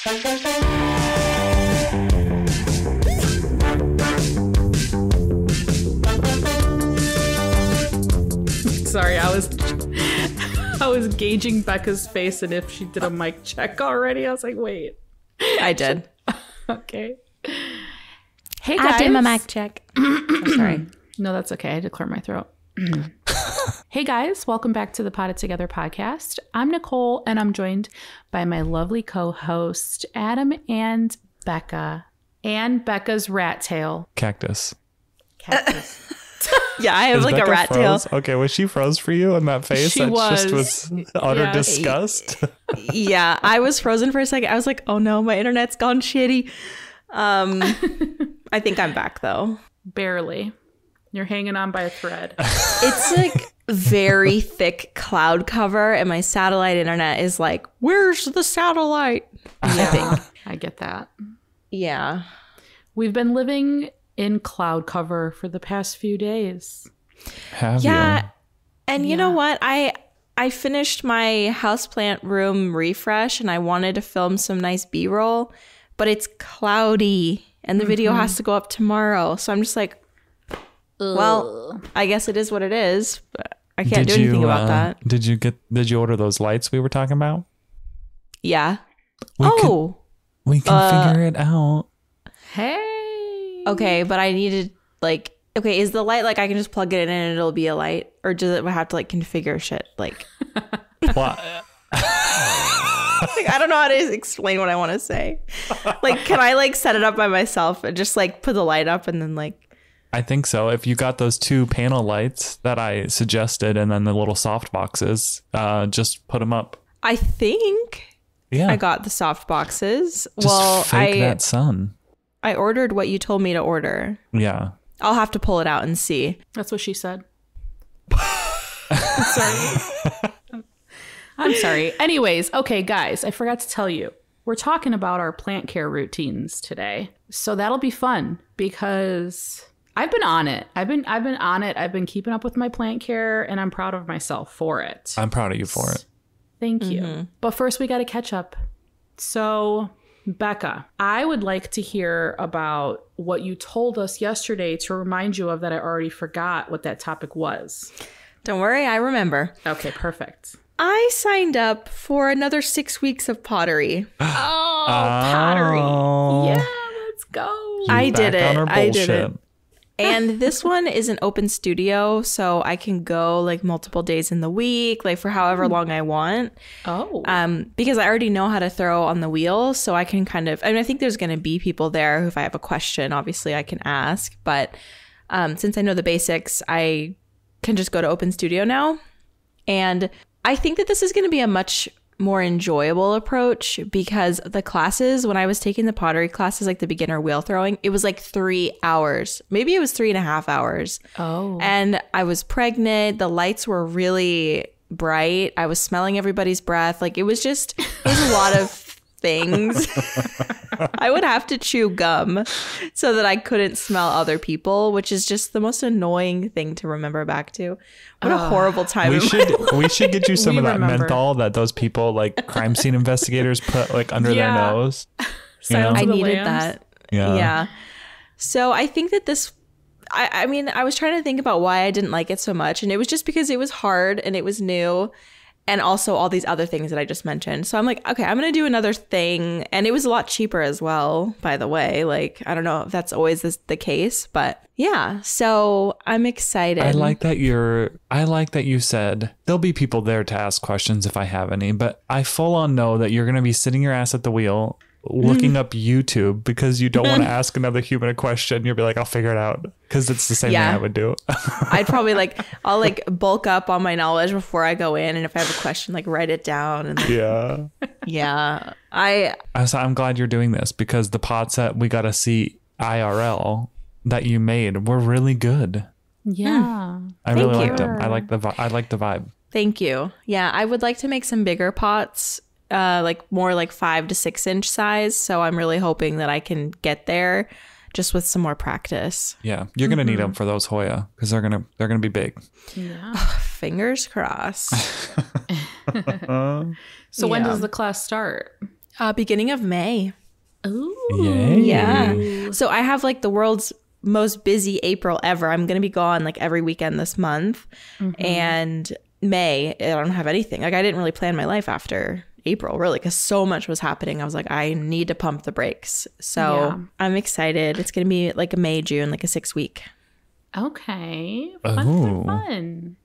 Sorry, I was gauging Becca's face and if she did a mic check already. I was like, wait. I did. Okay. Hey guys. I did my mic check. I'm sorry. No, that's okay. I had to clear my throat. Hey guys, welcome back to the Potted Together podcast. I'm Nicole and I'm joined by my lovely co-host Adam and Becca. And Becca's rat tail. Cactus. Yeah, I have Is like Becca a rat froze? tail. Okay, was she froze for you in that face? She That was. just was utter Yeah. disgust. Yeah, I was frozen for a second. I was like, oh no, my internet's gone shitty. I think I'm back though. Barely. You're hanging on by a thread. It's like very thick cloud cover and my satellite internet is like, where's the satellite? Yeah, I get that. Yeah. We've been living in cloud cover for the past few days. Have Yeah. you? And you know what? I finished my houseplant room refresh and I wanted to film some nice B-roll, but it's cloudy and the video has to go up tomorrow. So I'm just like, well, I guess it is what it is, but I can't do anything about that. Did you order those lights we were talking about? Yeah. We can figure it out. Hey. Okay, but I needed okay, is the light like I can just plug it in and it'll be a light, or does it have to like configure shit? Like, Well, I don't know how to explain what I want to say. Like, can I like set it up by myself and just like put the light up and then like? I think so. If you got those 2 panel lights that I suggested and then the little soft boxes, just put them up. I think Yeah. I got the soft boxes. Just fake that sun. I ordered what you told me to order. Yeah. I'll have to pull it out and see. That's what she said. Sorry. I'm sorry. Anyways, okay, guys, I forgot to tell you. We're talking about our plant care routines today. So that'll be fun because I've been on it. I've been on it. I've been keeping up with my plant care and I'm proud of myself for it. I'm proud of you for it. Thank you. But first we got to catch up. So, Becca, I would like to hear about what you told us yesterday to remind you of that I already forgot what that topic was. Don't worry, I remember. Okay, perfect. I signed up for another 6 weeks of pottery. Oh, pottery. Oh. Yeah, let's go. I did Back on it. our I did it. bullshit. And this one is an open studio, so I can go like multiple days in the week, like for however long I want. Oh. Because I already know how to throw on the wheel, so I can kind of, I mean, I think there's going to be people there who, if I have a question, obviously I can ask. But since I know the basics, I can just go to open studio now. And I think that this is going to be a much more enjoyable approach because the classes, when I was taking the pottery classes, like the beginner wheel throwing, it was like 3 hours. Maybe it was 3.5 hours. Oh. And I was pregnant. The lights were really bright. I was smelling everybody's breath. Like it was a lot of things. I would have to chew gum so that I couldn't smell other people, which is just the most annoying thing to remember back to. What a horrible time. We should get you some We of that remember. menthol that those people like crime scene investigators put like under their Yeah. nose. Silence I of the needed Lambs. that. Yeah. Yeah. So I think that this, I mean, I was trying to think about why I didn't like it so much. And it was just because it was hard and it was new. And also all these other things that I just mentioned. So I'm like, okay, I'm going to do another thing. And it was a lot cheaper as well, by the way. Like, I don't know if that's always the case, but yeah. So I'm excited. I like that you said there'll be people there to ask questions if I have any, but I full on know that you're going to be sitting your ass at the wheel looking up YouTube because you don't want to ask another human a question. You'll be like, I'll figure it out, because it's the same thing I would do. I'd probably I'll bulk up on my knowledge before I go in. And if I have a question, write it down. And Yeah. yeah, I'm glad you're doing this because the pots that we got to see IRL that you made were really good. Yeah. I really Thank liked you. them. I like the vibe. Thank you. Yeah, I would like to make some bigger pots, more 5 to 6 inch size. So I'm really hoping that I can get there just with some more practice. Yeah, you're gonna need them for those Hoya because they're gonna be big. Yeah. Fingers crossed. So when Yeah. does the class start? Beginning of May. Ooh. Yay. Yeah. So I have like the world's most busy April ever. I'm going to be gone like every weekend this month. And May, I don't have anything. Like I didn't really plan my life after April, really, because so much was happening. I was like, I need to pump the brakes. So I'm excited. It's going to be like a May, June, like a 6-week. Okay. Fun.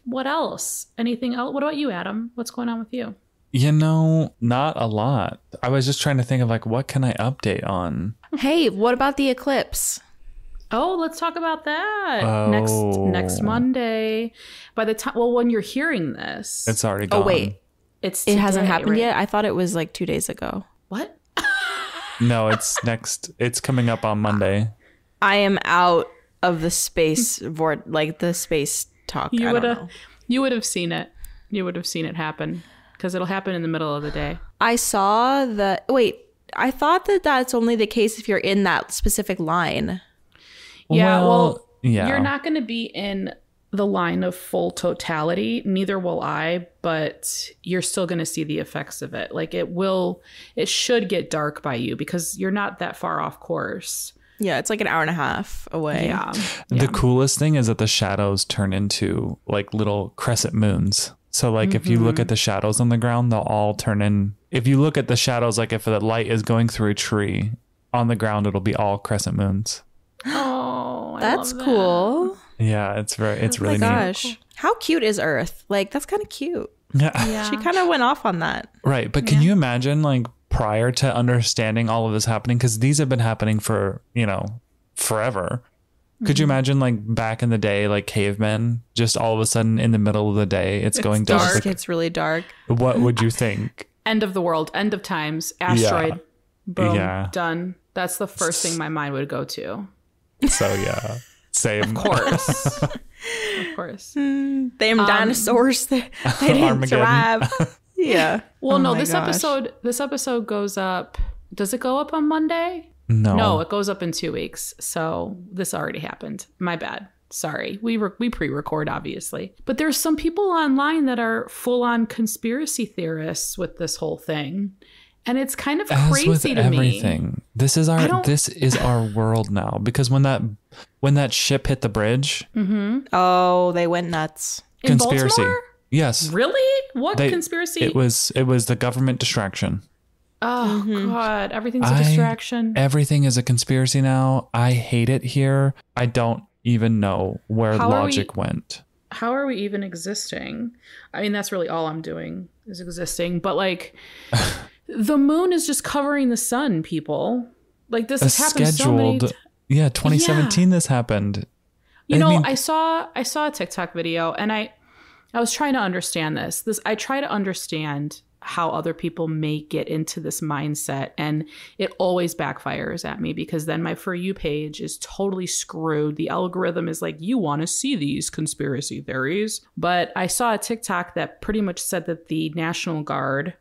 What else? Anything else? What about you, Adam? What's going on with you? You know, not a lot. I was just trying to think of like, what can I update on? Hey, what about the eclipse? Oh, let's talk about that Oh. next Monday. By the time, well, when you're hearing this, It's already gone. Oh, wait. it hasn't happened right? yet? I thought it was like 2 days ago. What? No, it's next. It's coming up on Monday. I am out of the space like the space talk. I don't know. You would have seen it. You would have seen it happen because it'll happen in the middle of the day. I saw the I thought that that's only the case if you're in that specific line. Yeah, Well, yeah. You're not going to be in the line of full totality. Neither will I, but you're still going to see the effects of it. Like it should get dark by you because you're not that far off course. Yeah, it's like an hour and a half away. Yeah. The coolest thing is that the shadows turn into like little crescent moons. So like if you look at the shadows on the ground, they'll all turn in. If you look at the shadows, like if the light is going through a tree on the ground, it'll be all crescent moons. Oh, That's I love cool. Yeah, it's really Oh my neat. gosh. How cute is Earth? Like, that's kind of cute. Yeah. that. She kind of went off on that. Right. But can you imagine like prior to understanding all of this happening? Because these have been happening for, forever. Could you imagine like back in the day, like cavemen, just all of a sudden in the middle of the day, it's going Dark. dark. Like, It's really dark. what would you think? End of the world, end of times, asteroid, boom, Yeah. done. That's the first thing my mind would go to. So yeah, same. Of course. Of course. Them dinosaurs, they didn't Armageddon. thrive. Yeah. Well, Oh no, my this gosh. episode goes up. Does it go up on Monday? No. No, it goes up in 2 weeks. So this already happened. My bad. Sorry. We pre-record, obviously. But there's some people online that are full-on conspiracy theorists with this whole thing. And it's kind of As crazy with to everything, me. this is our world now. Because when that ship hit the bridge, Oh, they went nuts. In conspiracy. Baltimore? Yes. Really? What They- conspiracy? It was the government distraction. Oh, God. Everything's a distraction. Everything is a conspiracy now. I hate it here. I don't even know where How are logic went. How are we even existing? I mean, that's really all I'm doing is existing. But like, the moon is just covering the sun, people. Like, this has happened so many times. Yeah, 2017 this happened. I saw a TikTok video and I was trying to understand this. I try to understand how other people may get into this mindset, and it always backfires at me because then my For You page is totally screwed. The algorithm is like, you want to see these conspiracy theories. But I saw a TikTok that pretty much said that the National Guard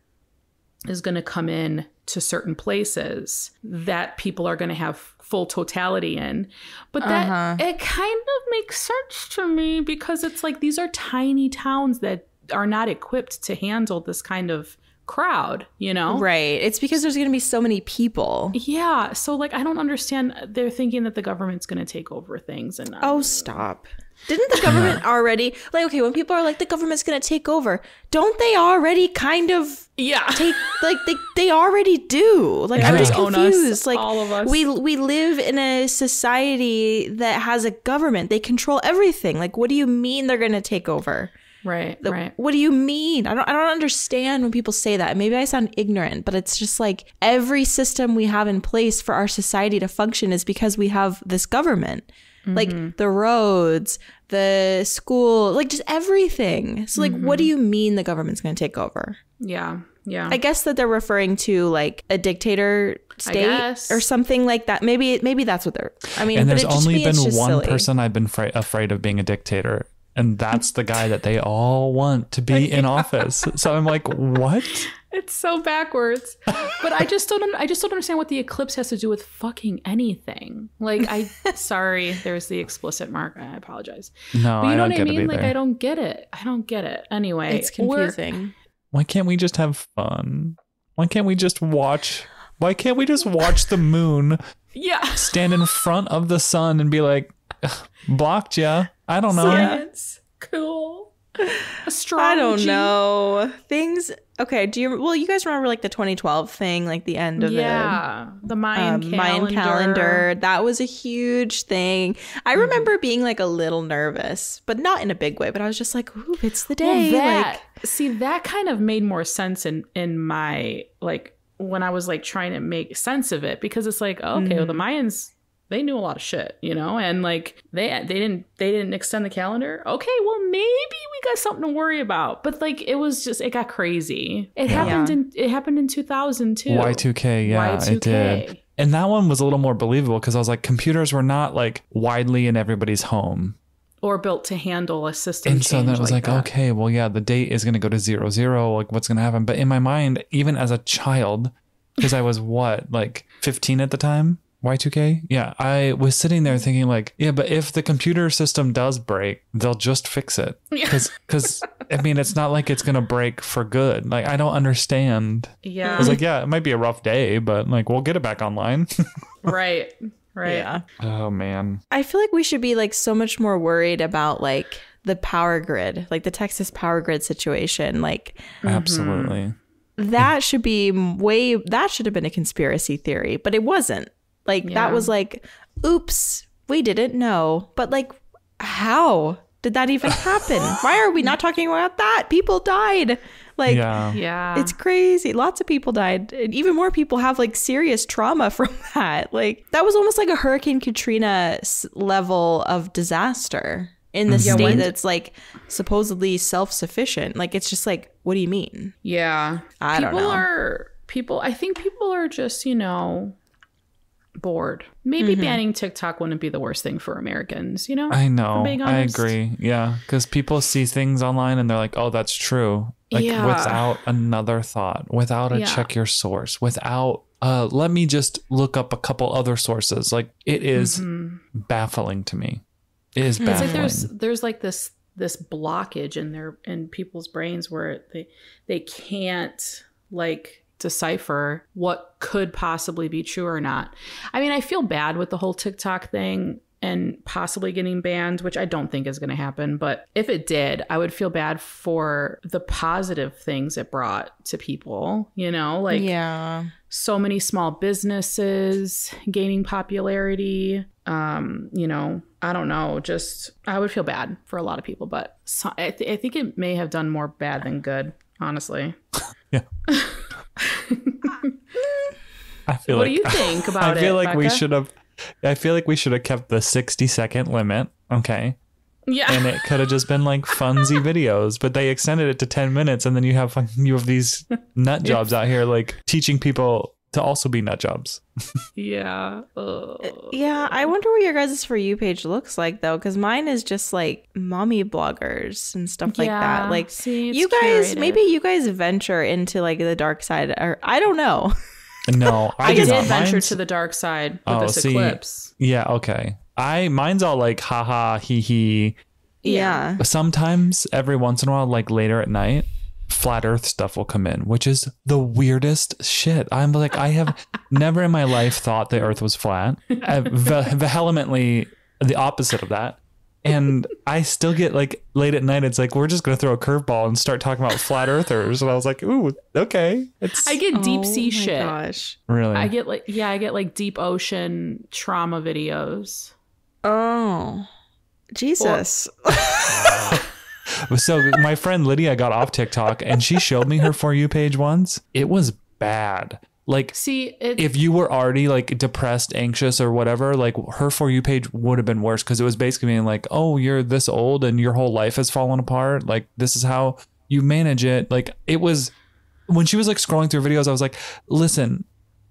is going to come in to certain places that people are going to have full totality in. But that it kind of makes sense to me because it's like these are tiny towns that are not equipped to handle this kind of crowd, Right. It's because there's going to be so many people. Yeah. So like, I don't understand. They're thinking that the government's going to take over things. And Oh, stop. Didn't the government already, like, okay, when people are like, the government's going to take over, don't they already kind of yeah. take, like, they already do. Like, I'm just They own us, confused. Like, all of us. we live in a society that has a government. They control everything. Like, what do you mean they're going to take over? Right. Right. What do you mean? I don't understand when people say that. Maybe I sound ignorant, but it's just like every system we have in place for our society to function is because we have this government. Like the roads, the school, like just everything. So like, what do you mean the government's going to take over? Yeah. Yeah. I guess that they're referring to like a dictator state guess. or something like that. Maybe that's what they're, I mean, And but there's it just, only to me, it's been just one silly. person I've been afraid of being a dictator. And that's the guy that they all want to be in office. So I'm like, what? It's so backwards. But I just don't understand what the eclipse has to do with fucking anything. Like, sorry, there's the explicit mark. I apologize. No, But you I know don't what I get mean? it Like, either. I don't get it. Anyway, It's confusing. Why can't we just have fun? Why can't we just watch the moon Yeah. stand in front of the sun and be like, blocked ya? I don't know. Science. Cool. Astrology. I don't know. Things. Okay. You guys remember like the 2012 thing, like the end of the Mayan the calendar. Mayan calendar? That was a huge thing. I remember being like a little nervous, but not in a big way. But I was just like, ooh, it's the day. That kind of made more sense in my, like, when I was like trying to make sense of it, because it's like, okay, well, the Mayans, they knew a lot of shit, you know, and like they didn't extend the calendar. Okay, well, maybe we got something to worry about. But like it got crazy. It happened in 2000 too. Y2K, yeah, Y2K. it did. And that one was a little more believable because I was like, computers were not like widely in everybody's home. Or built to handle a system And change. so then it was like, that. okay, well, yeah, the date is going to go to 00. Like, what's going to happen? But in my mind, even as a child, because I was like 15 at the time, Y2K? Yeah, I was sitting there thinking like, yeah, but if the computer system does break, they'll just fix it. Because I mean, it's not like it's going to break for good. Like, I don't understand. Yeah. I was like, yeah, it might be a rough day, but like, we'll get it back online. Right. Yeah. Oh, man. I feel like we should be like so much more worried about like the power grid, like the Texas power grid situation. Like, Absolutely. that should have been a conspiracy theory, but it wasn't. Like, that was like, oops, we didn't know. But like, how did that even happen? Why are we not talking about that? People died. Like, Yeah. it's crazy. Lots of people died. And even more people have like serious trauma from that. Like, that was almost like a Hurricane Katrina level of disaster in the state that's like supposedly self-sufficient. Like, it's just like, what do you mean? Yeah. I don't know. I think people are just, you know, bored. Maybe banning TikTok wouldn't be the worst thing for Americans, you know? I know. being I honest. agree. Yeah. Because people see things online and they're like, oh, that's true. Like, without another thought, without a check your source, without, let me just look up a couple other sources. Like, it is baffling to me. It is baffling. It's like there's like this blockage in people's brains where they can't like decipher what could possibly be true or not. I mean, I feel bad with the whole TikTok thing and possibly getting banned, which I don't think is going to happen. But if it did, I would feel bad for the positive things it brought to people, you know, like so many small businesses gaining popularity. You know, I don't know, just I would feel bad for a lot of people, but I think it may have done more bad than good, honestly. Yeah. What do you think about it? I feel like we Becca? should have kept the 60-second limit. Okay. Yeah. And it could have just been like funsy videos, but they extended it to 10 minutes. And then you have these nut jobs out here, like teaching people to also be nut jobs. Yeah. Yeah, I wonder what your guys' For You page looks like, though, because mine is just like mommy bloggers and stuff like that. Like, see, it's you guys, curated. maybe you guys venture into like the dark side, or I don't know. No, I do did not. venture Mine's- to the dark side with this eclipse. Yeah, okay. Mine's all like haha, hee hee. Yeah. Sometimes every once in a while, like later at night, flat earth stuff will come in, which is the weirdest shit. I'm like, I have never in my life thought the earth was flat. Vehemently the opposite of that. And I still get like late at night, it's like, we're just going to throw a curveball and start talking about flat earthers. And I was like, ooh, okay. I get deep sea shit. Gosh. Really? I get like deep ocean trauma videos. Oh, Jesus. So my friend Lydia got off TikTok and she showed me her For You page once. It was bad. Like, See, if you were already like depressed, anxious or whatever, like her For You page would have been worse, because it was basically being like, oh, you're this old and your whole life has fallen apart. Like, this is how you manage it. Like, it was when she was like scrolling through videos, I was like, listen,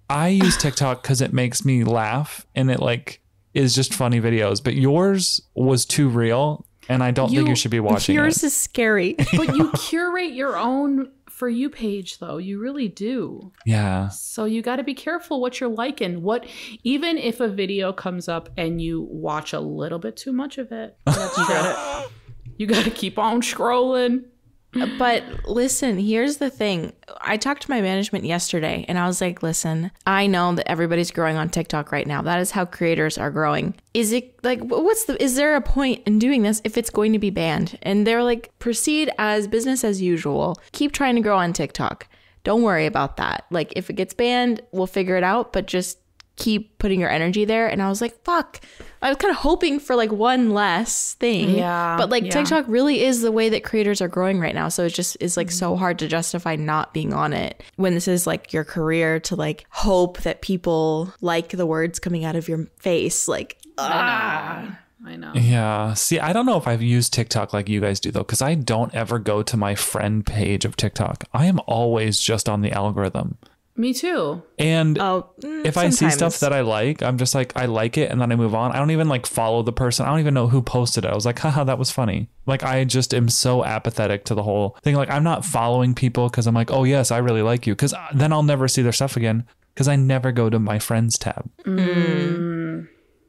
I use TikTok because it makes me laugh and it like is just funny videos, but yours was too real. And I don't think you should be watching Yours it. is scary. but you curate your own For You page, though. You really do. Yeah. So you got to be careful what you're liking. Even if a video comes up and you watch a little bit too much of it, you got to keep on scrolling. But listen, here's the thing. I talked to my management yesterday and I was like, listen, I know that everybody's growing on TikTok right now. That is how creators are growing. Is it like, is there a point in doing this if it's going to be banned? And they're like, proceed as business as usual. Keep trying to grow on TikTok. Don't worry about that. Like, if it gets banned, we'll figure it out, but just keep putting your energy there. And I was like, fuck. I was kind of hoping for like one less thing. Yeah. But like yeah. TikTok really is the way that creators are growing right now. So it just is like so hard to justify not being on it when this is like your career, to like hope that people like the words coming out of your face. Like, I know. Yeah. See, I don't know if I've used TikTok like you guys do, though, because I don't ever go to my friend page of TikTok. I am always just on the algorithm. Me too. And if I see sometimes. stuff that I like, I'm just like, I like it, and then I move on. I don't even like follow the person. I don't even know who posted it. I was like, haha, that was funny. Like, I just am so apathetic to the whole thing. Like, I'm not following people because I'm like, oh yes, I really like you, because then I'll never see their stuff again because I never go to my friends tab.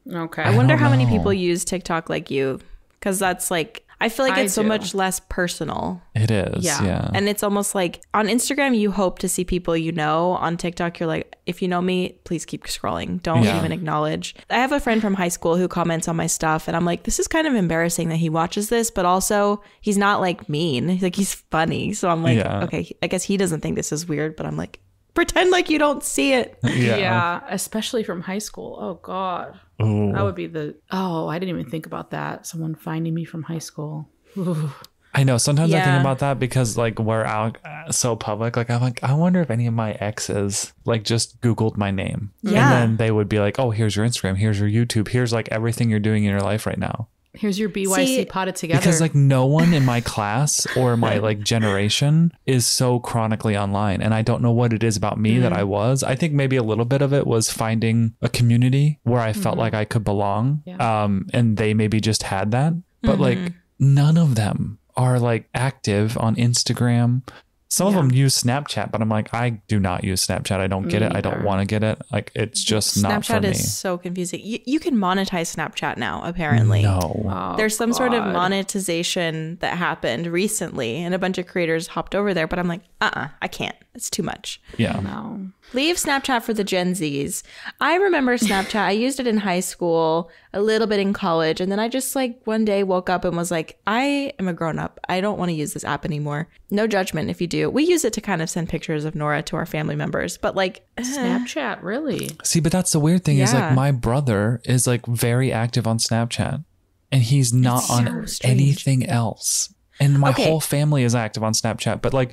Okay. I wonder don't how many know. people use TikTok like you, because that's like, I feel like I it's so do. much less personal. It is. Yeah. Yeah. And it's almost like on Instagram, you hope to see people you know. On TikTok, you're like, if you know me, please keep scrolling. Don't Yeah. even acknowledge. I have a friend from high school who comments on my stuff, and I'm like, this is kind of embarrassing that he watches this, but also he's not like mean. He's like, he's funny. So I'm like, Yeah. okay, I guess he doesn't think this is weird, but I'm like, pretend like you don't see it. Yeah. Especially from high school. Oh God. Ooh. That would be I didn't even think about that. Someone finding me from high school. Ooh. I know. Sometimes I Yeah. think about that because like we're out so public. Like I'm like, I wonder if any of my exes like just Googled my name. Yeah. And then they would be like, oh, here's your Instagram. Here's your YouTube. Here's like everything you're doing in your life right now. Here's your BYC See, potted together. Because like no one in my class or my like generation is so chronically online. And I don't know what it is about me that I was. I think maybe a little bit of it was finding a community where I felt like I could belong. Yeah. And they maybe just had that. But like none of them are like active on Instagram. Some of them use Snapchat, but I'm like, I do not use Snapchat. I don't get it. I don't want to get it. Like, it's just not for Snapchat me. is so confusing. You can monetize Snapchat now, apparently. No. Oh, There's some sort of God. monetization that happened recently, and a bunch of creators hopped over there, but I'm like, I can't. It's too much. Yeah. No. Leave Snapchat for the Gen Zs. I remember Snapchat. I used it in high school, a little bit in college, and then I just like one day woke up and was like, I am a grown up. I don't want to use this app anymore. No judgment if you do. We use it to kind of send pictures of Nora to our family members, but like, Snapchat, really? See, but that's the weird thing is Yeah. like my brother is like very active on Snapchat and he's not It's so on strange. anything else. And my Okay. whole family is active on Snapchat, but like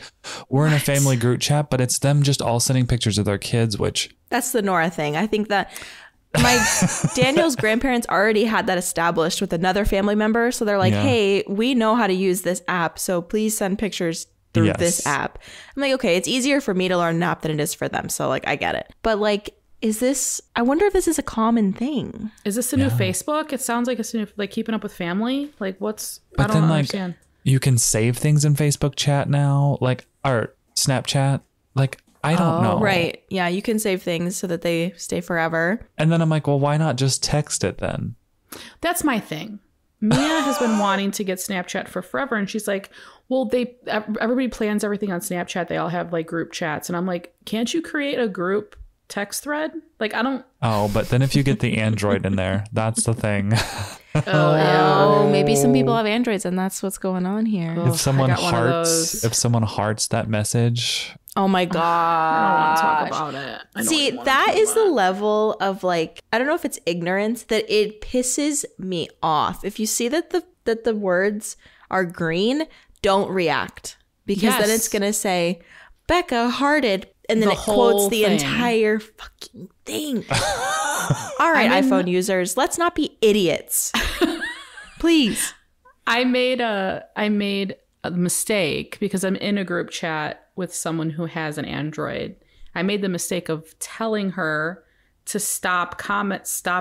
we're in a family group chat, but it's them just all sending pictures of their kids, which that's the Nora thing. I think that my Daniel's grandparents already had that established with another family member. So they're like, Yeah. hey, we know how to use this app. So please send pictures through Yes. this app. I'm like, okay, it's easier for me to learn an app than it is for them. So like, I get it. But like, I wonder if this is a common thing. Is this a new Facebook? It sounds like it's new, like keeping up with family. Like what's? but I don't then like understand. you can save things in Facebook chat now, like or Snapchat. Like I don't know. Right. Yeah. You can save things so that they stay forever. And then I'm like, well, why not just text it then? That's my thing. Mia has been wanting to get Snapchat for forever, and she's like, well, everybody plans everything on Snapchat. They all have like group chats, and I'm like, can't you create a group text thread? Like, I don't. Oh, but then if you get the Android in there, that's the thing. Oh, maybe some people have Androids and that's what's going on here. Oh, If someone I got one of hearts, those. if someone hearts that message, Oh my I don't God. want to talk about it. I don't See, wanna that talk is about the it. level of like, I don't know if it's ignorance, that it pisses me off. If you see that the words are green, don't react. Because then Yes. it's going to say, Becca hearted, and then The it quotes whole the thing. entire fucking thing. All right, iPhone users, let's not be idiots. Please. I made a mistake because I'm in a group chat with someone who has an Android. I made the mistake of telling her to stop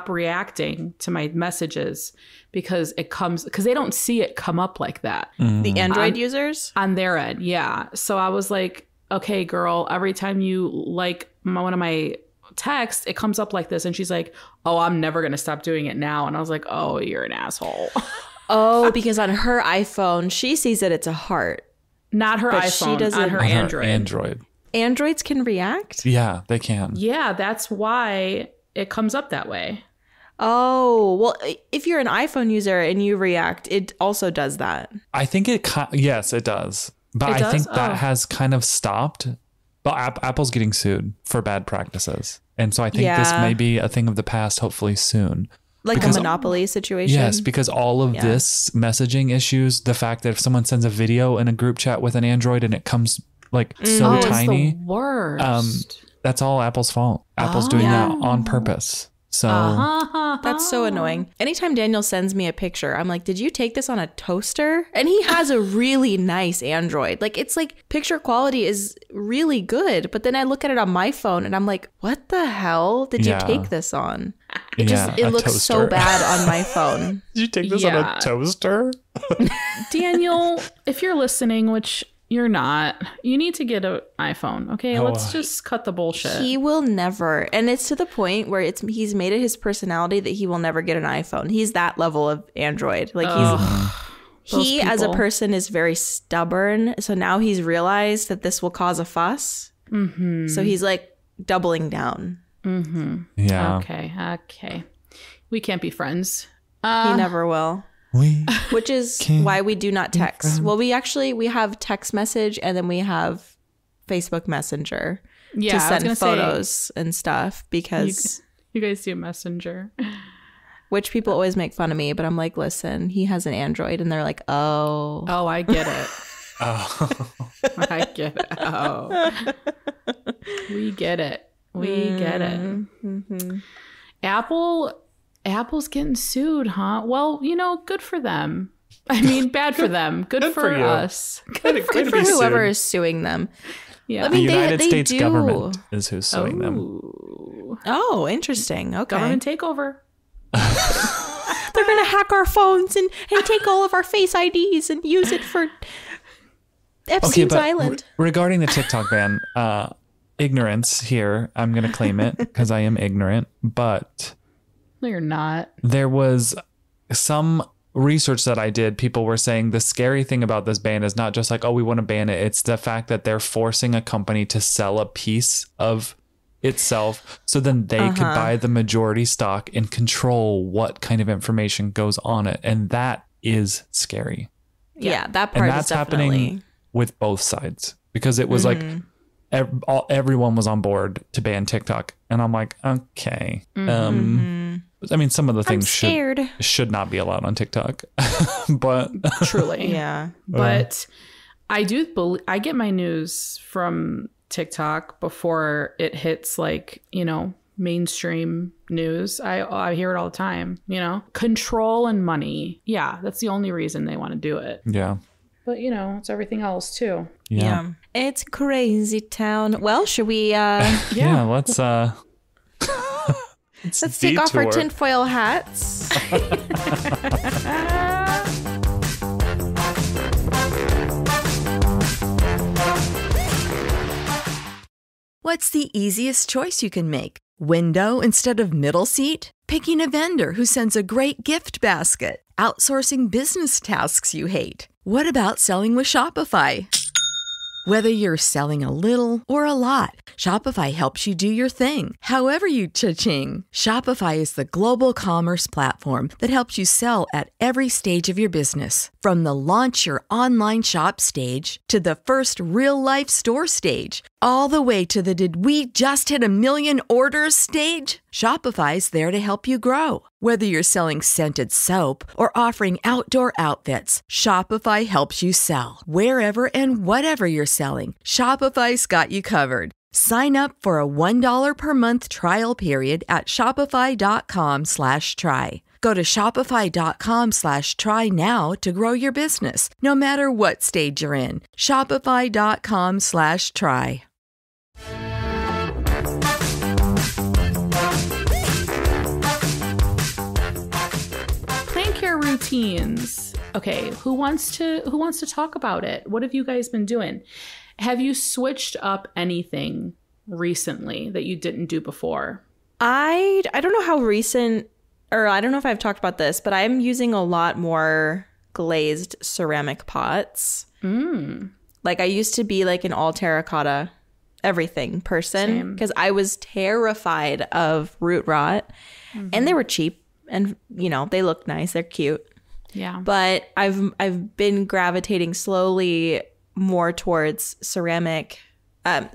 reacting to my messages because they don't see it come up like that The Android users? on their end. Yeah. So I was like, okay, girl, every time you like one of my texts, it comes up like this. And she's like, oh, I'm never going to stop doing it now. And I was like, oh, you're an asshole. Oh, because on her iPhone, she sees that it's a heart. Not her But she iPhone, doesn't- on her On her Android. Android. Androids can react? Yeah, they can. Yeah, that's why it comes up that way. Oh, well, if you're an iPhone user and you react, it also does that. I think yes, it does. But It I does? think that Oh. has kind of stopped. But Apple's getting sued for bad practices. And so I think this Yeah. may be a thing of the past, hopefully soon. Like Because- a monopoly situation. Yes, because all of Yeah. this messaging issues, the fact that if someone sends a video in a group chat with an Android and it comes like so Oh, tiny, it's the worst. that's all Apple's fault. Apple's doing that on purpose. So That's so annoying. Anytime Daniel sends me a picture, I'm like, did you take this on a toaster? And he has a really nice Android. Like, it's like picture quality is really good. But then I look at it on my phone and I'm like, what the hell did you Yeah. take this on? yeah, It a looks so toaster. bad on my phone. Did you take this on Yeah. a toaster? Daniel, if you're listening, which you're not, you need to get an iPhone. Okay, Oh. let's just cut the bullshit. He will never. And it's to the point where he's made it his personality that he will never get an iPhone. He's that level of Android. Like Those he as a people. person is very stubborn. So now he's realized that this will cause a fuss. Mm-hmm. So he's like doubling down. Yeah. Okay. We can't be friends. He never will. We Which is Can't why we do not text. Well, we have text message and then we have Facebook Messenger Yeah, to I was send gonna photos and stuff because You guys do Messenger. which people always make fun of me, but I'm like, listen, he has an Android and they're like, oh. Oh, I get it. oh. I get it. Oh, we get it. We get it. Mm-hmm. Apple's getting sued, huh? Well, good for them. I mean, bad for them. Good, Good for, for you. us. Good For whoever is suing them. Yeah. I The mean, United they States do. government is who's suing them. Ooh. Oh, interesting. Okay. Government takeover. They're going to hack our phones and take all of our face IDs and use it for Epstein's Island. Regarding the TikTok ban, ignorance here, I'm going to claim it because I am ignorant, but No, you're not. there was some research that I did. People were saying the scary thing about this ban is not just like, oh, we want to ban it. It's the fact that they're forcing a company to sell a piece of itself so then they could buy the majority stock and control what kind of information goes on it. And that is scary. Yeah, that And part that's is definitely. happening with both sides because it was like everyone was on board to ban TikTok. And I'm like, okay. I mean, some of the things scared. should not be allowed on TikTok, but Truly. Yeah. But I do believe I get my news from TikTok before it hits mainstream news. I hear it all the time, control and money. Yeah, that's the only reason they want to do it. yeah. But it's everything else too. Yeah. It's crazy town. Well, should we Yeah. Let's let's take off our detour. tinfoil hats? What's the easiest choice you can make? Window instead of middle seat? Picking a vendor who sends a great gift basket? Outsourcing business tasks you hate? What about selling with Shopify? Whether you're selling a little or a lot, Shopify helps you do your thing, however you cha-ching. Shopify is the global commerce platform that helps you sell at every stage of your business. From the launch your online shop stage to the first real-life store stage, all the way to the did we just hit a million orders stage? Shopify's there to help you grow. Whether you're selling scented soap or offering outdoor outfits, Shopify helps you sell. Wherever and whatever you're selling, Shopify's got you covered. Sign up for a $1 per month trial period at shopify.com/try. Go to shopify.com/try now to grow your business, no matter what stage you're in. Shopify.com/try. Plant care routines. Okay, who wants to talk about it? What have you guys been doing? Have you switched up anything recently that you didn't do before? I don't know how recent, or I don't know if I've talked about this, but I'm using a lot more glazed ceramic pots. Like I used to be like an all terracotta everything person Same. because I was terrified of root rot. And they were cheap and you know, they look nice, they're cute. Yeah. But I've been gravitating slowly more towards ceramic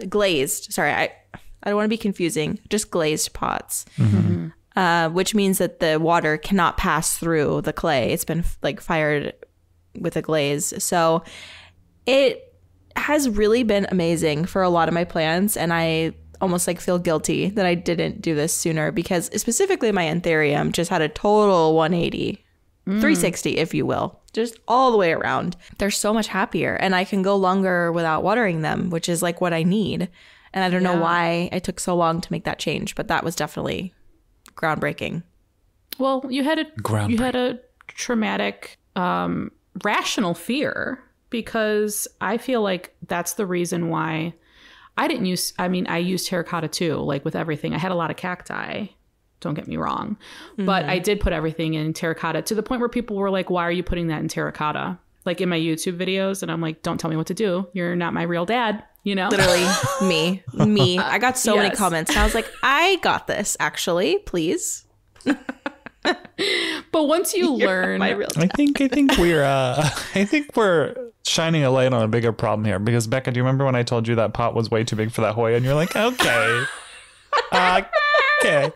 glazed. Sorry, I don't want to be confusing. Just glazed pots. Which means that the water cannot pass through the clay. It's been like fired with a glaze. So it has really been amazing for a lot of my plants, and I almost like feel guilty that I didn't do this sooner because specifically my anthurium just had a total 180, 360 if you will, just all the way around. They're so much happier and I can go longer without watering them, which is like what I need. And I don't know why I took so long to make that change, but that was definitely groundbreaking. Well, you had a traumatic rational fear, because I feel like that's the reason why I used terracotta too, like with everything. I had a lot of cacti, don't get me wrong, but I did put everything in terracotta to the point where people were like, why are you putting that in terracotta? Like in my YouTube videos. And I'm like, don't tell me what to do. You're not my real dad, you know? Literally me. I got so many Yes. comments. And I was like, I got this actually, please. But once you learn, My real I think we're shining a light on a bigger problem here, because Becca, do you remember when I told you that pot was way too big for that Hoya, and you're like, okay. Okay.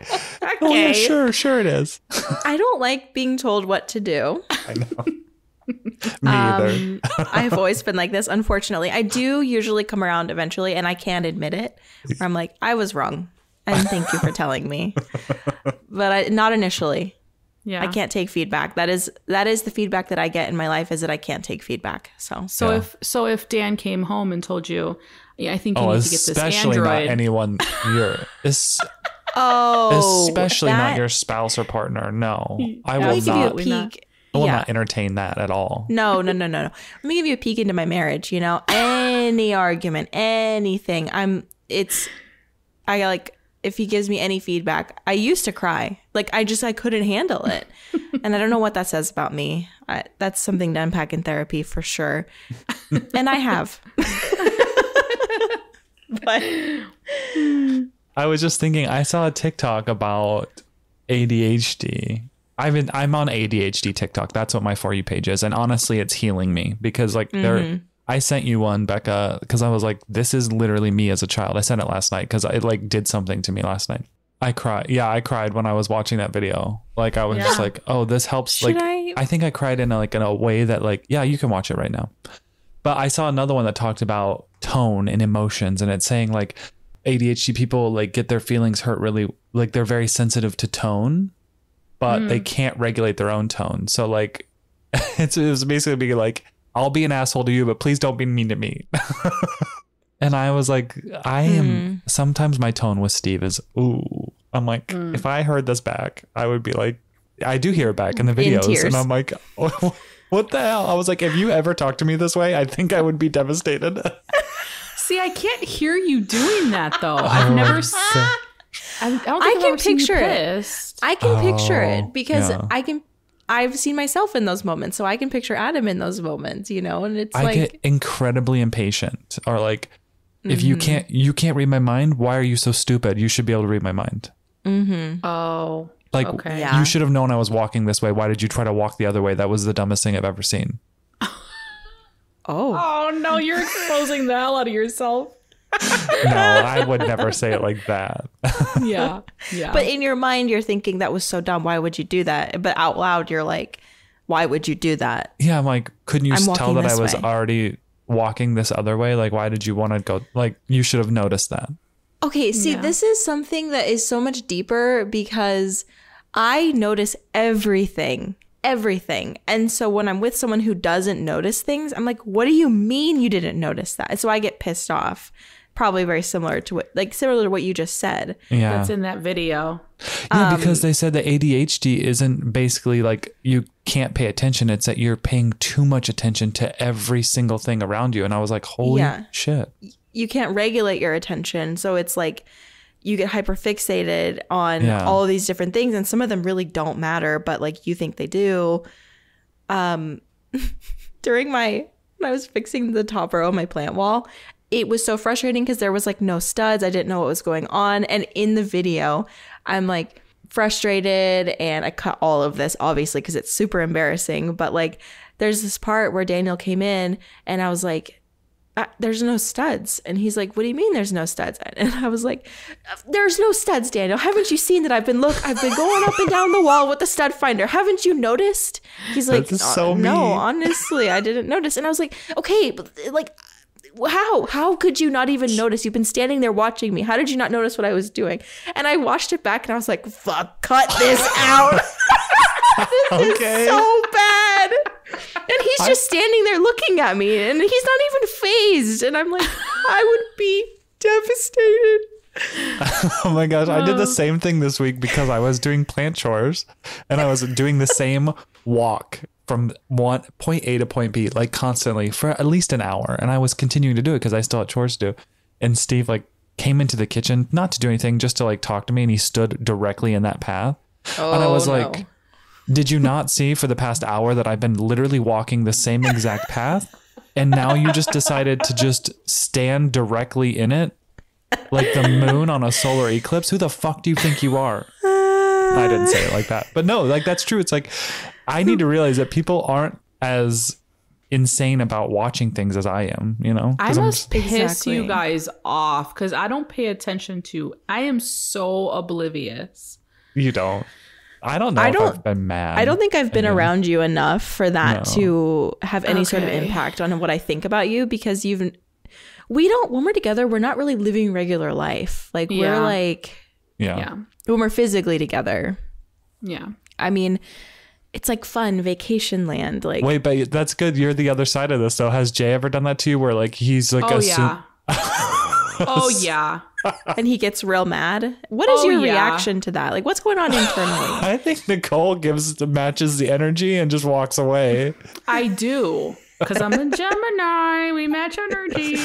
Oh, yeah, sure it is. I don't like being told what to do. I know. Me either. I've always been like this, unfortunately. I do usually come around eventually, and I can admit it. Where I'm like, I was wrong. And thank you for telling me. But not initially. yeah. I can't take feedback. That is the feedback that I get in my life, is that I can't take feedback. So So if Dan came home and told you, I think you Oh, need to get this especially Android. not anyone especially not your spouse or partner. No, I Let will me give you a not. Absolutely not. peek. I will Yeah. not entertain that at all. No. Let me give you a peek into my marriage. You know, any argument, anything. If he gives me any feedback, I used to cry. Like I couldn't handle it. And I don't know what that says about me. That's something to unpack in therapy for sure. And I have. But I was just thinking, I saw a TikTok about ADHD. I'm on ADHD TikTok. That's what my For You page is. And honestly, it's healing me, because like I sent you one, Becca, because I was like, this is literally me as a child. I sent it last night because it like did something to me last night. I cried. Yeah, I cried when I was watching that video. Like I was just like, oh, this helps. Should like I think I cried in a way that like, yeah, you can watch it right now. But I saw another one that talked about tone and emotions, and it's saying like ADHD people like get their feelings hurt really, like they're very sensitive to tone, but they can't regulate their own tone. So like it was basically being like, I'll be an asshole to you, but please don't be mean to me. And I was like, I am, sometimes my tone with Steve is, ooh. I'm like, if I heard this back, I would be like, I do hear it back in the videos. tears. And I'm like, what the hell? I was like, if you ever talk to me this way, I think I would be devastated. See, I can't hear you doing that though. I've never. I don't think I I've can ever seen you picture it. pissed. I can picture Oh, it because yeah. I've seen myself in those moments, so I can picture Adam in those moments, you know, and it's I like, get incredibly impatient, or like, if you can't read my mind, why are you so stupid? You should be able to read my mind. Oh, Like, okay. Yeah. you should have known I was walking this way. Why did you try to walk the other way? That was the dumbest thing I've ever seen. oh, Oh no, you're exposing the hell out of yourself. No, I would never say it like that. Yeah. but in your mind, you're thinking that was so dumb. Why would you do that? But out loud, you're like, why would you do that? Yeah, I'm like, couldn't you I'm tell walking that I this was way. already walking this other way? Like, why did you want to go? Like, you should have noticed that. Okay, see, this is something that is so much deeper because I notice everything. And so when I'm with someone who doesn't notice things, I'm like, what do you mean you didn't notice that? So I get pissed off. Probably very similar to what you just said. Yeah. That's in that video. Yeah, because they said that ADHD isn't basically like you can't pay attention. It's that you're paying too much attention to every single thing around you. And I was like, holy Yeah. shit. You can't regulate your attention. So it's like you get hyperfixated on Yeah. all of these different things, and some of them really don't matter, but like you think they do. During my when I was fixing the top row of my plant wall. It was so frustrating because there was like no studs. I didn't know what was going on. And in the video, I'm like frustrated and I cut all of this obviously because it's super embarrassing. But like there's this part where Daniel came in and I was like, there's no studs. And he's like, what do you mean there's no studs? And I was like, there's no studs, Daniel. Haven't you seen that I've been going up and down the wall with the stud finder. Haven't you noticed? He's like, so no, mean. honestly, I didn't notice. And I was like, okay, but like, how could you not even notice? You've been standing there watching me. How did you not notice what I was doing? And I watched it back and I was like, fuck, cut this out. This is so bad. And he's just standing there looking at me and he's not even phased. And I'm like, I would be devastated. Oh my gosh, I did the same thing this week because I was doing plant chores and I was doing the same walk from point A to point B, like constantly for at least an hour. And I was continuing to do it because I still had chores to do. And Steve like came into the kitchen, not to do anything, just to like talk to me. And he stood directly in that path. Oh, and I was no. like, did you not see for the past hour that I've been literally walking the same exact path? And now you just decided to just stand directly in it? Like the moon on a solar eclipse? Who the fuck do you think you are? I didn't say it like that. But no, like that's true. It's like, I need to realize that people aren't as insane about watching things as I am, you know? I must piss Exactly. you guys off because I don't pay attention to. I am so oblivious. You don't. I don't know if I've been mad. I don't think I've been again. around you enough for that No. to have any sort of Okay. impact on what I think about you because when we're together, we're not really living regular life. Like Yeah. we're like, Yeah. when we're physically together, Yeah. I mean, it's like fun vacation land. Like, Wait, but that's good. You're the other side of this, though. Has Jay ever done that to you where like he's like Oh, yeah. Oh, yeah. and he gets real mad. What is Oh, your yeah. reaction to that? Like, what's going on internally? I think Nicole matches the energy and just walks away. I do. Because I'm a Gemini. We match energy.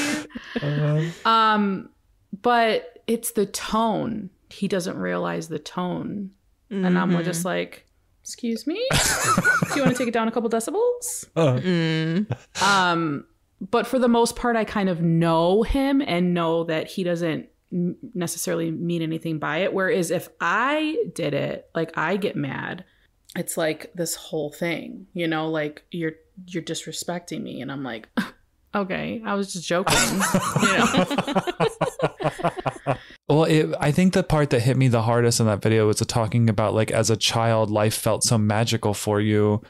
But it's the tone. He doesn't realize the tone. And I'm just like, excuse me? Do you want to take it down a couple decibels? But for the most part, I kind of know him and know that he doesn't necessarily mean anything by it. Whereas if I did it, like I get mad, it's like this whole thing, you know, like you're disrespecting me. And I'm like, okay, I was just joking, you know? Well, I think the part that hit me the hardest in that video was talking about like as a child, life felt so magical for you,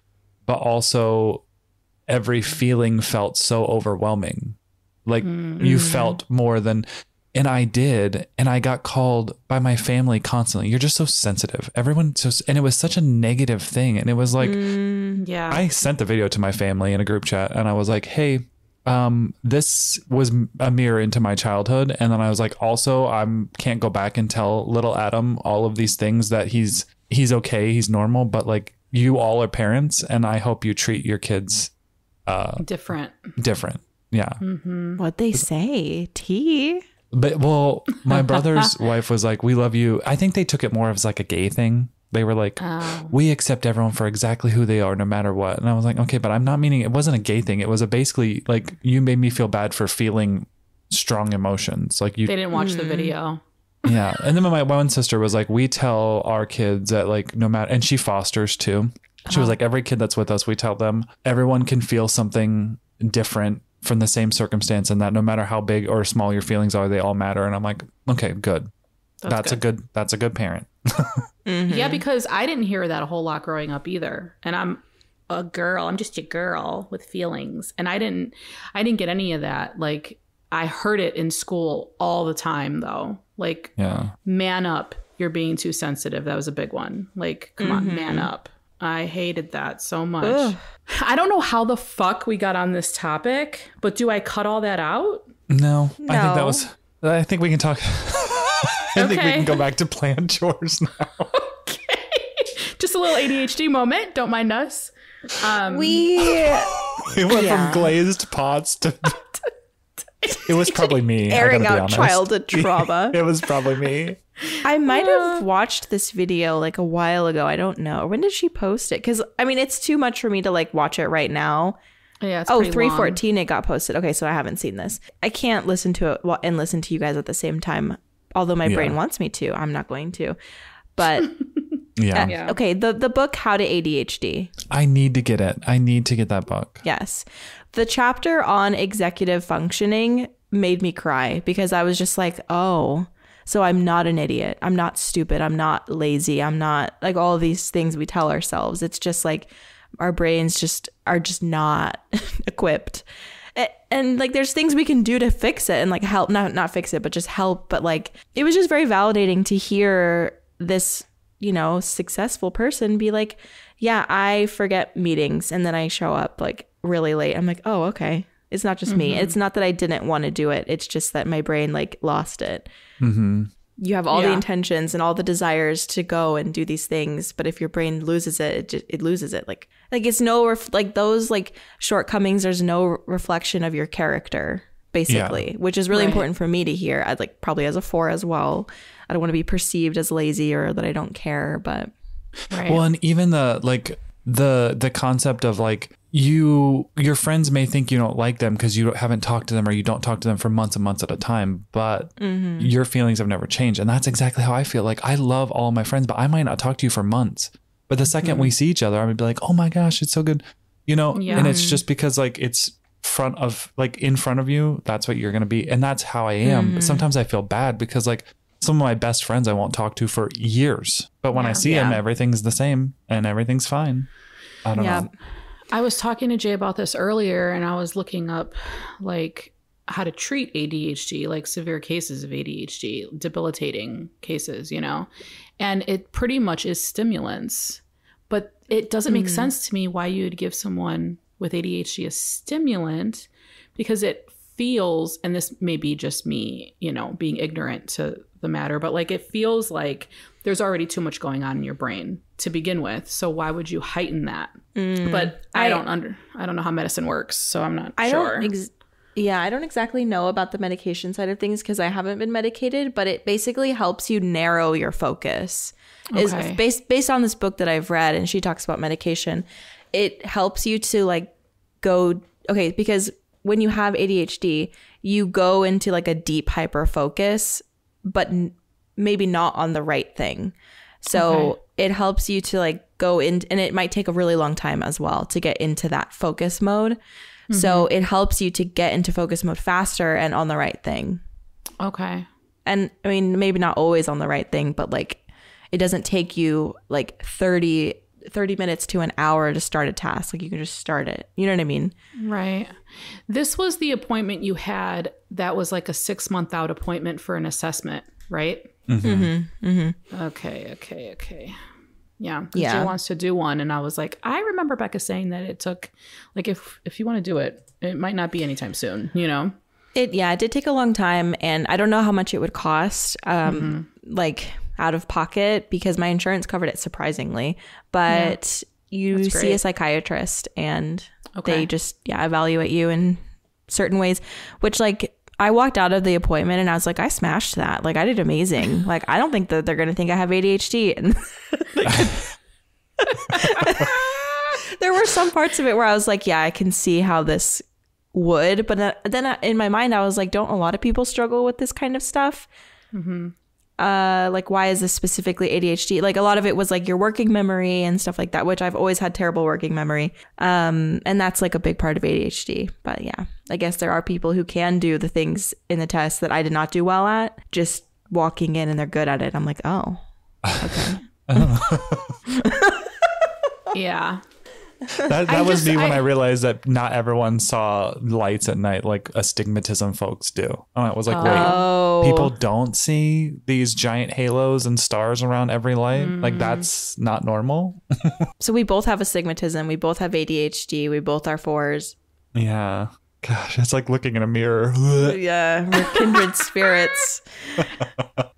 but also every feeling felt so overwhelming. Like you felt more than, and I did, and I got called by my family constantly. You're just so sensitive. Everyone and it was such a negative thing. And it was like, Yeah. I sent the video to my family in a group chat and I was like, hey, this was a mirror into my childhood. And then I was like, also, can't go back and tell little Adam all of these things that he's okay. He's normal, but like you all are parents and I hope you treat your kids Different. different. Yeah. What they say, T. But well, my brother's wife was like, we love you. I think they took it more as like a gay thing. They were like, we accept everyone for exactly who they are, no matter what. And I was like, okay, but I'm not meaning it wasn't a gay thing. It was basically like you made me feel bad for feeling strong emotions. Like They didn't watch the video. yeah. And then my one sister was like, we tell our kids that like no matter, and she fosters too. She was like, every kid that's with us, we tell them everyone can feel something different from the same circumstance, and that no matter how big or small your feelings are, they all matter. And I'm like, okay, good. That's a good parent. Yeah, because I didn't hear that a whole lot growing up either. And I'm a girl. I'm just a girl with feelings. And I didn't get any of that. Like I heard it in school all the time though. Like Yeah. man up. You're being too sensitive. That was a big one. Like, come on, man up. I hated that so much. Ugh. I don't know how the fuck we got on this topic, but do I cut all that out? No, I think that No. was, I think we can talk. I think we Okay. can go back to plant chores now. Just a little ADHD moment. Don't mind us. We We went Yeah. from glazed pots to. It was probably me. airing I gotta be out honest. childhood trauma. It was probably me. I might have watched this video like a while ago. I don't know. When did she post it? Because I mean, it's too much for me to like watch it right now. Yeah, it's Oh, pretty 314 it got posted. Okay, so I haven't seen this. I can't listen to it and listen to you guys at the same time. Although my brain wants me to, I'm not going to. But Yeah. okay, the book How to ADHD. I need to get it. I need to get that book. Yes. The chapter on executive functioning made me cry because I was just like, oh, so I'm not an idiot. I'm not stupid. I'm not lazy. I'm not like all these things we tell ourselves. It's just like our brains just are just not equipped. And like there's things we can do to fix it and like help, not fix it, but just help. But like it was just very validating to hear this, you know, successful person be like, yeah, I forget meetings and then I show up like really late. I'm like, oh, okay. It's not just me. It's not that I didn't want to do it. It's just that my brain like lost it. You have all the intentions and all the desires to go and do these things, but if your brain loses it, it loses it. Like it's no like those like shortcomings. There's no reflection of your character, basically, which is really important for me to hear. I'd like probably as a 4 as well. I don't want to be perceived as lazy or that I don't care, but well, and even the concept of like your friends may think you don't like them because you haven't talked to them or you don't talk to them for months and months at a time, but your feelings have never changed. And that's exactly how I feel. Like I love all my friends, but I might not talk to you for months. But the second we see each other, I'm gonna be like, oh my gosh, it's so good. You know, and it's just because like it's in front of you, that's what you're going to be. And that's how I am. But sometimes I feel bad because like some of my best friends I won't talk to for years, but when I see them, everything's the same and everything's fine. I don't know. I was talking to Jay about this earlier and I was looking up like how to treat ADHD, like severe cases of ADHD, debilitating cases, you know, and it pretty much is stimulants, but it doesn't make sense to me why you would give someone with ADHD a stimulant because it feels, and this may be just me, you know, being ignorant to the matter, but like it feels like there's already too much going on in your brain to begin with. So why would you heighten that? But I don't know how medicine works, so I'm not sure. I don't exactly know about the medication side of things because I haven't been medicated, but it basically helps you narrow your focus. Okay. Is based on this book that I've read, and she talks about medication. It helps you to like go, okay, because when you have ADHD, you go into like a deep hyper focus, but maybe not on the right thing. So it helps you to like go in, and it might take a really long time as well to get into that focus mode. So it helps you to get into focus mode faster and on the right thing. Okay. And I mean, maybe not always on the right thing, but like it doesn't take you like 30 minutes to an hour to start a task. Like you can just start it. You know what I mean? Right. This was the appointment you had that was like a 6-month out appointment for an assessment, right? Okay. Yeah. Jay wants to do one. And I was like, I remember Becca saying that it took, like, if you want to do it, it might not be anytime soon, you know? It did take a long time. And I don't know how much it would cost, like out of pocket, because my insurance covered it surprisingly. But you see a psychiatrist and they just, evaluate you in certain ways, which like, I walked out of the appointment and I was like, I smashed that. Like I did amazing. Like, I don't think that they're going to think I have ADHD. And there were some parts of it where I was like, yeah, I can see how this would. But then in my mind, I was like, don't a lot of people struggle with this kind of stuff? Like, why is this specifically ADHD? Like a lot of it was like your working memory and stuff like that, which I've always had terrible working memory. And that's like a big part of ADHD. But yeah, I guess there are people who can do the things in the test that I did not do well at, just walking in and they're good at it. I'm like, oh, okay. Yeah. That was me when I realized that not everyone saw lights at night like astigmatism folks do. I was like, wait, people don't see these giant halos and stars around every light? Like that's not normal? So we both have astigmatism. We both have ADHD. We both are 4s. Yeah. Gosh, it's like looking in a mirror. Yeah, we're kindred spirits.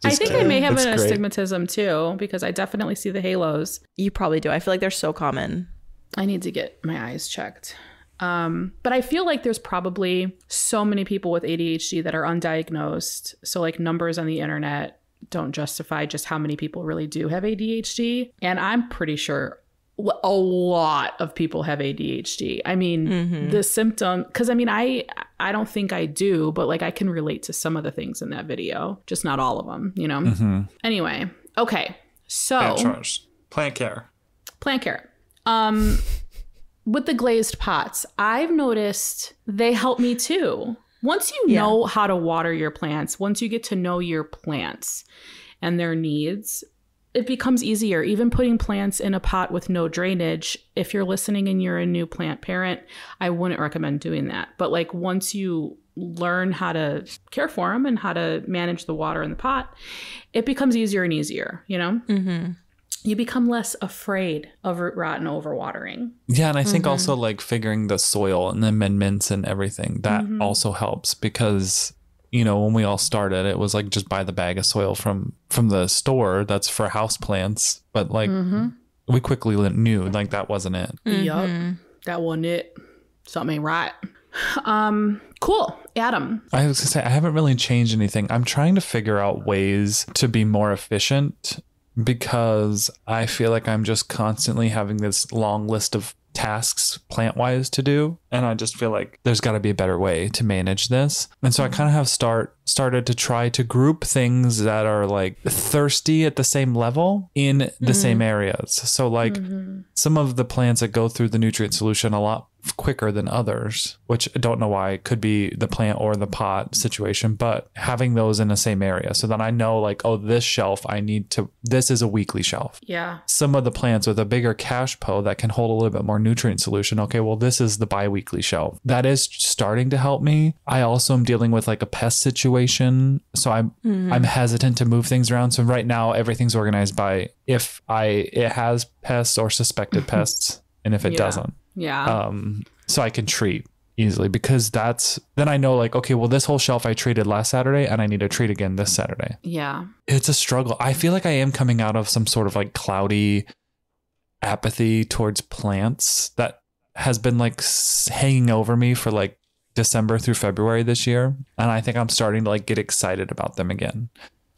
I think I may have an astigmatism too, because I definitely see the halos. You probably do. I feel like they're so common. I need to get my eyes checked. But I feel like there's probably so many people with ADHD that are undiagnosed. So like numbers on the internet don't justify just how many people really do have ADHD. And I'm pretty sure a lot of people have ADHD. I mean, the symptom, because I mean, I don't think I do, but like I can relate to some of the things in that video, just not all of them, you know? Anyway, okay. So plant care. Plant care. With the glazed pots, I've noticed they help me too. Once you know how to water your plants, once you get to know your plants and their needs, it becomes easier. Even putting plants in a pot with no drainage, if you're listening and you're a new plant parent, I wouldn't recommend doing that. But like once you learn how to care for them and how to manage the water in the pot, it becomes easier and easier, you know? You become less afraid of root rot and overwatering. Yeah, and I think also like figuring the soil and the amendments and everything, that also helps because, you know, when we all started, it was like just buy the bag of soil from the store that's for house plants. But like we quickly knew like that wasn't it. Yup, that wasn't it. Something ain't right. Cool. Adam. I was gonna say, I haven't really changed anything. I'm trying to figure out ways to be more efficient because I feel like I'm just constantly having this long list of tasks plant-wise to do, and I just feel like there's got to be a better way to manage this. And so I kind of have started to try to group things that are like thirsty at the same level in the same areas. So like some of the plants that go through the nutrient solution a lot quicker than others, which I don't know why, it could be the plant or the pot situation, but having those in the same area so that I know like, oh, this shelf this is a weekly shelf. Yeah. Some of the plants with a bigger cash po that can hold a little bit more nutrient solution. Okay, well, this is the bi-weekly shelf. That is starting to help me. I also am dealing with like a pest situation. So I'm hesitant to move things around. So right now everything's organized by if it has pests or suspected pests, and if it doesn't. Yeah. So I can treat easily because then I know like, okay, well, this whole shelf I treated last Saturday and I need to treat again this Saturday. Yeah. It's a struggle. I feel like I am coming out of some sort of like cloudy apathy towards plants that has been like hanging over me for like December through February this year. And I think I'm starting to like get excited about them again,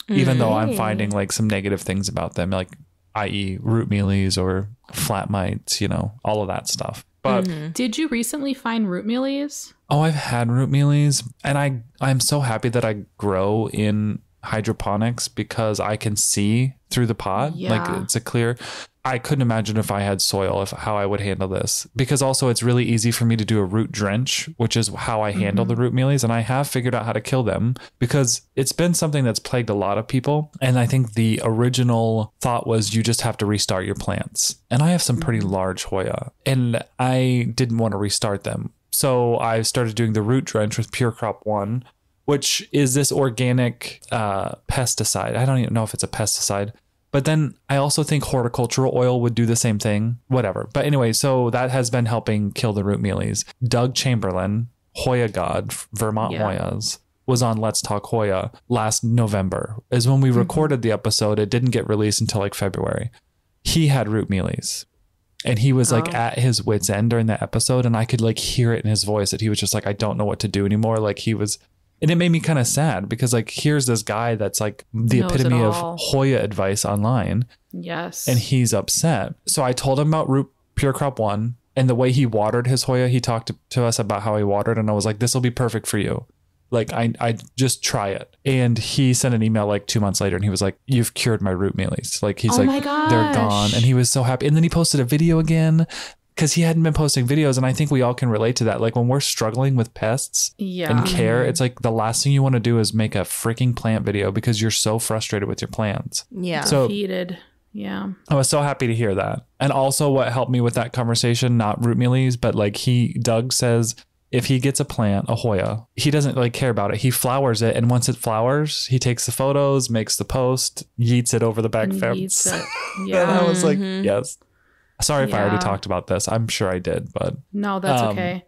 even though I'm finding like some negative things about them, like i.e. root mealies or flat mites, you know, all of that stuff. But did you recently find root mealies? Oh, I've had root mealies, and I'm so happy that I grow in hydroponics because I can see through the pot. Yeah. Like it's a clear. I couldn't imagine if I had soil, how I would handle this. Because also it's really easy for me to do a root drench, which is how I handle the root mealies. And I have figured out how to kill them because it's been something that's plagued a lot of people. And I think the original thought was you just have to restart your plants. And I have some pretty large Hoya and I didn't want to restart them. So I started doing the root drench with Pure Crop 1, which is this organic pesticide. I don't even know if it's a pesticide. But then I also think horticultural oil would do the same thing, whatever. But anyway, so that has been helping kill the root mealies. Doug Chamberlain, Hoya God, Vermont Hoyas, was on Let's Talk Hoya last November. Is when we recorded the episode. It didn't get released until like February. He had root mealies. And he was like at his wit's end during that episode. And I could like hear it in his voice that he was just like, I don't know what to do anymore. Like he was... And it made me kind of sad because like, here's this guy that's like the epitome of Hoya advice online. Yes. And he's upset. So I told him about Pure Crop 1 and the way he watered his Hoya. He talked to us about how he watered. And I was like, this will be perfect for you. Like, I just try it. And he sent an email like 2 months later and he was like, you've cured my root mealies. Like, he's like, my gosh, they're gone. And he was so happy. And then he posted a video again. Because he hadn't been posting videos, and I think we all can relate to that. Like when we're struggling with pests and care, it's like the last thing you want to do is make a freaking plant video because you're so frustrated with your plants. Yeah. So defeated. Yeah. I was so happy to hear that. And also what helped me with that conversation, not root mealies, but like Doug says, if he gets a plant, a Hoya, he doesn't like care about it. He flowers it. And once it flowers, he takes the photos, makes the post, yeets it over the back fence. Yeah. And I was like, yes. Sorry if I already talked about this. I'm sure I did, but no, that's okay.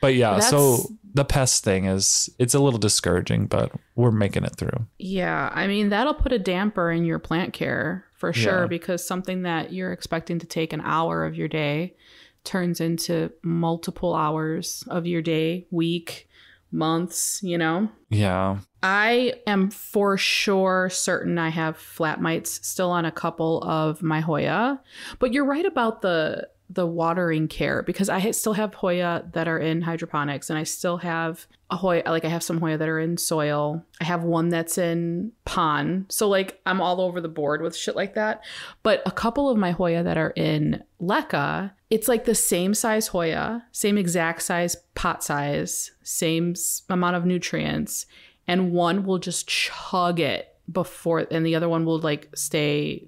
But yeah, so the pest thing it's a little discouraging, but we're making it through. Yeah, I mean, that'll put a damper in your plant care for sure because something that you're expecting to take an hour of your day turns into multiple hours of your day, week, months, you know? Yeah. I am for sure certain I have flat mites still on a couple of my Hoya, but you're right about the watering care, because I still have Hoya that are in hydroponics, and I still have a Hoya, like I have some Hoya that are in soil. I have one that's in pond. So like I'm all over the board with shit like that. But a couple of my Hoya that are in LECA, it's like the same size Hoya, same exact size pot size, same amount of nutrients, and one will just chug it before, and the other one will like stay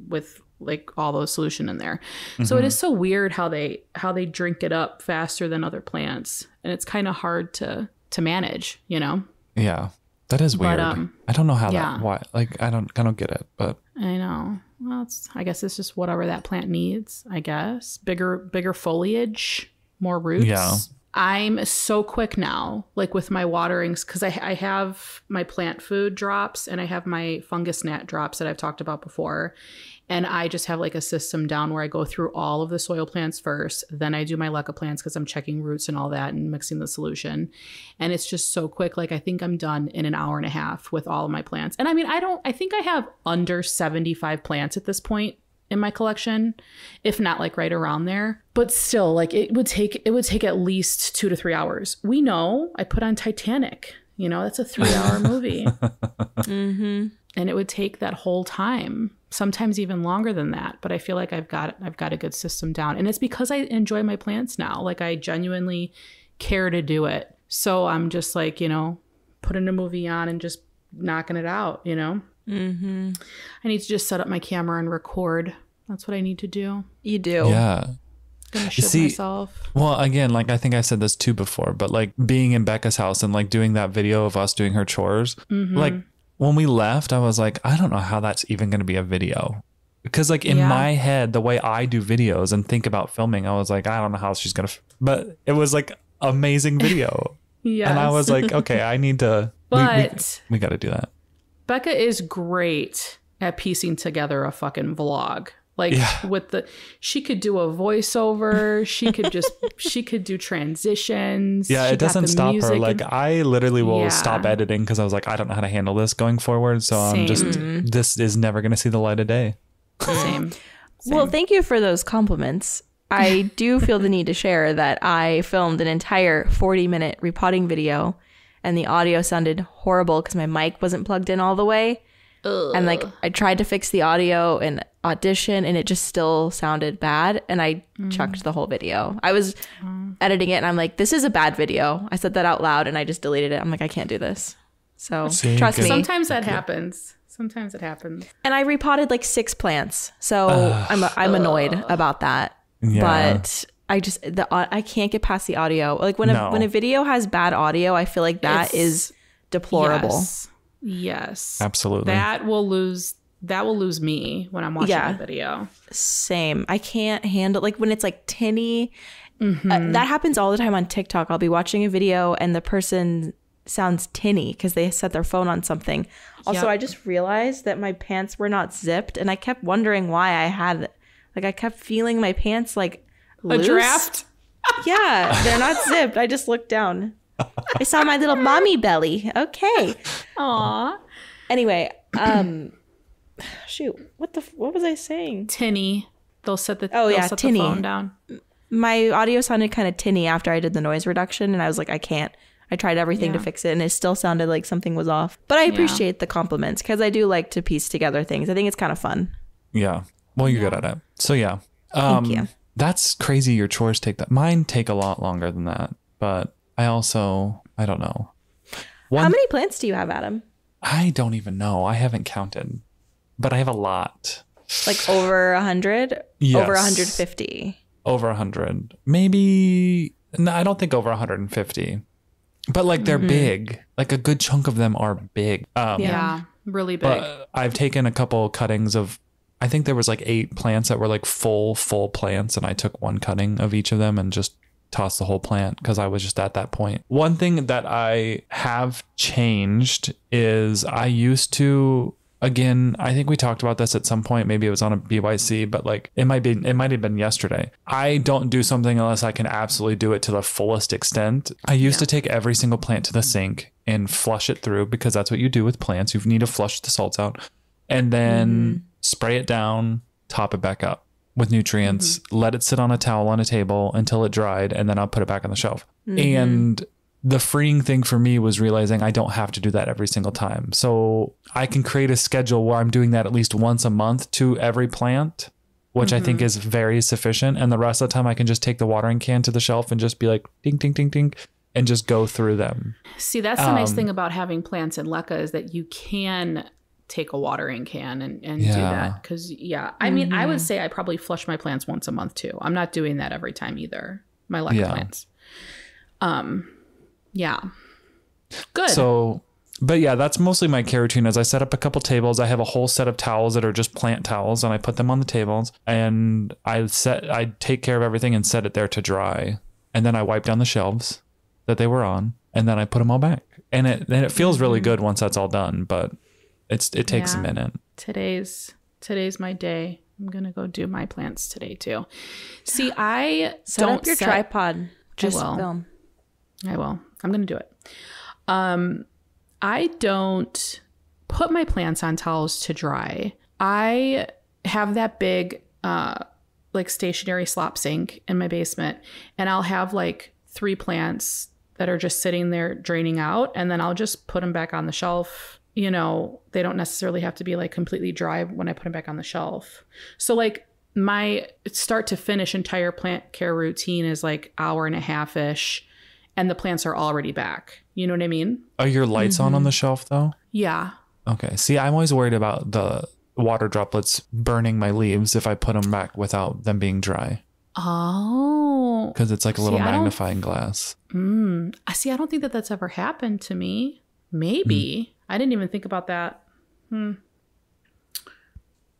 with like all those solution in there. So it is so weird how they drink it up faster than other plants, and it's kind of hard to manage, you know? Yeah. That is weird. But, I don't know how yeah. that, why, like, I don't get it, but I know. Well, I guess it's just whatever that plant needs, I guess. Bigger foliage, more roots. Yeah. I'm so quick now, like with my waterings, because I have my plant food drops and I have my fungus gnat drops that I've talked about before. And I just have like a system down where I go through all of the soil plants first. Then I do my LECA plants because I'm checking roots and all that and mixing the solution. And it's just so quick. Like I think I'm done in an hour and a half with all of my plants. And I mean, I think I have under 75 plants at this point in my collection, if not like right around there. But still, like it would take at least 2 to 3 hours. We know I put on Titanic, you know, that's a 3-hour movie. Mm-hmm. And it would take that whole time, sometimes even longer than that. But I feel like I've got a good system down. And it's because I enjoy my plants now. Like I genuinely care to do it. So I'm just like, you know, putting a movie on and just knocking it out, you know? Mm-hmm. I need to just set up my camera and record. That's what I need to do. You do. yeah. I'm gonna shit myself. Well, again, like I think I said this too before, but like being in Becca's house and like doing that video of us doing her chores, like when we left, I was like, I don't know how that's even going to be a video. Because like in my head, the way I do videos and think about filming, I was like, I don't know how she's going to, but it was like amazing video. Yes. And I was like, okay, I need to, But we got to do that. Becca is great at piecing together a fucking vlog. Like she could do a voiceover. She could do transitions. Yeah, it doesn't stop her. Like I literally will Yeah. stop editing because I was like, I don't know how to handle this going forward. So I'm just, this is never going to see the light of day. Same. Well, thank you for those compliments. I do feel the need to share that I filmed an entire 40-minute repotting video and the audio sounded horrible because my mic wasn't plugged in all the way. And like I tried to fix the audio in Audition and it just still sounded bad, and I chucked the whole video. I was editing it and I'm like, this is a bad video. I said that out loud and I just deleted it. I'm like, I can't do this. So trust me. Sometimes that happens. Sometimes it happens. And I repotted like 6 plants. So I'm annoyed about that. Yeah. But I just I can't get past the audio. Like when a video has bad audio, I feel like that is deplorable. Yes. Absolutely. That will lose me when I'm watching a video. Same. I can't handle like when it's like tinny. That happens all the time on TikTok. I'll be watching a video and the person sounds tinny because they set their phone on something. Also, I just realized that my pants were not zipped, and I kept wondering why I kept feeling my pants like loose. A draft? Yeah, they're not zipped. I just looked down. I saw my little mommy belly. Okay. Aw. Anyway, shoot. What was I saying? Tinny. They'll set the tinny. the phone down. My audio sounded kind of tinny after I did the noise reduction, and I was like, I can't. I tried everything to fix it, and it still sounded like something was off. But I appreciate the compliments because I do like to piece together things. I think it's kind of fun. Yeah. Well, you're good at it. So yeah. Thank you. That's crazy. Your chores take that. Mine take a lot longer than that, but I don't know. How many plants do you have, Adam? I don't even know. I haven't counted, but I have a lot. Like over 100? Yes. Over 150? Over 100. Maybe. No, I don't think over 150. But like they're big. Like a good chunk of them are big. Yeah, really big. But I've taken a couple cuttings of, I think there was like 8 plants that were like full plants, and I took one cutting of each of them and just tossed the whole plant because I was just at that point. One thing that I have changed is I used to Again, I think we talked about this at some point. Maybe it was on a BYC, but like it might have been yesterday. I don't do something unless I can absolutely do it to the fullest extent. I used to take every single plant to the sink and flush it through, because that's what you do with plants. You need to flush the salts out and then spray it down, top it back up with nutrients, let it sit on a towel on a table until it dried, and then I'll put it back on the shelf. And the freeing thing for me was realizing I don't have to do that every single time. So I can create a schedule where I'm doing that at least once a month to every plant, which I think is very sufficient. And the rest of the time I can just take the watering can to the shelf and just be like, ding, ding, ding, ding, and just go through them. See, that's the nice thing about having plants in LECA is that you can take a watering can and do that. Because, I mean, I would say I probably flush my plants once a month too. I'm not doing that every time either. My LECA plants. Yeah. Good. So, but yeah, that's mostly my care routine. As I set up a couple tables, I have a whole set of towels that are just plant towels, and I put them on the tables, and I take care of everything and set it there to dry. And then I wipe down the shelves that they were on, and then I put them all back. And it feels really good once that's all done, but it takes a minute. Today's my day. I'm going to go do my plants today too. See, I Set up your tripod. Just film. I will. I'm going to do it. I don't put my plants on towels to dry. I have that big, like stationary slop sink in my basement, and I'll have like 3 plants that are just sitting there draining out, and then I'll just put them back on the shelf. You know, they don't necessarily have to be like completely dry when I put them back on the shelf. So like my start to finish entire plant care routine is like hour and a half-ish. And the plants are already back. You know what I mean? Are your lights on the shelf though? Yeah. Okay. See, I'm always worried about the water droplets burning my leaves if I put them back without them being dry. Oh. Because it's like a little magnifying glass. I see. I don't think that's ever happened to me. Maybe. I didn't even think about that.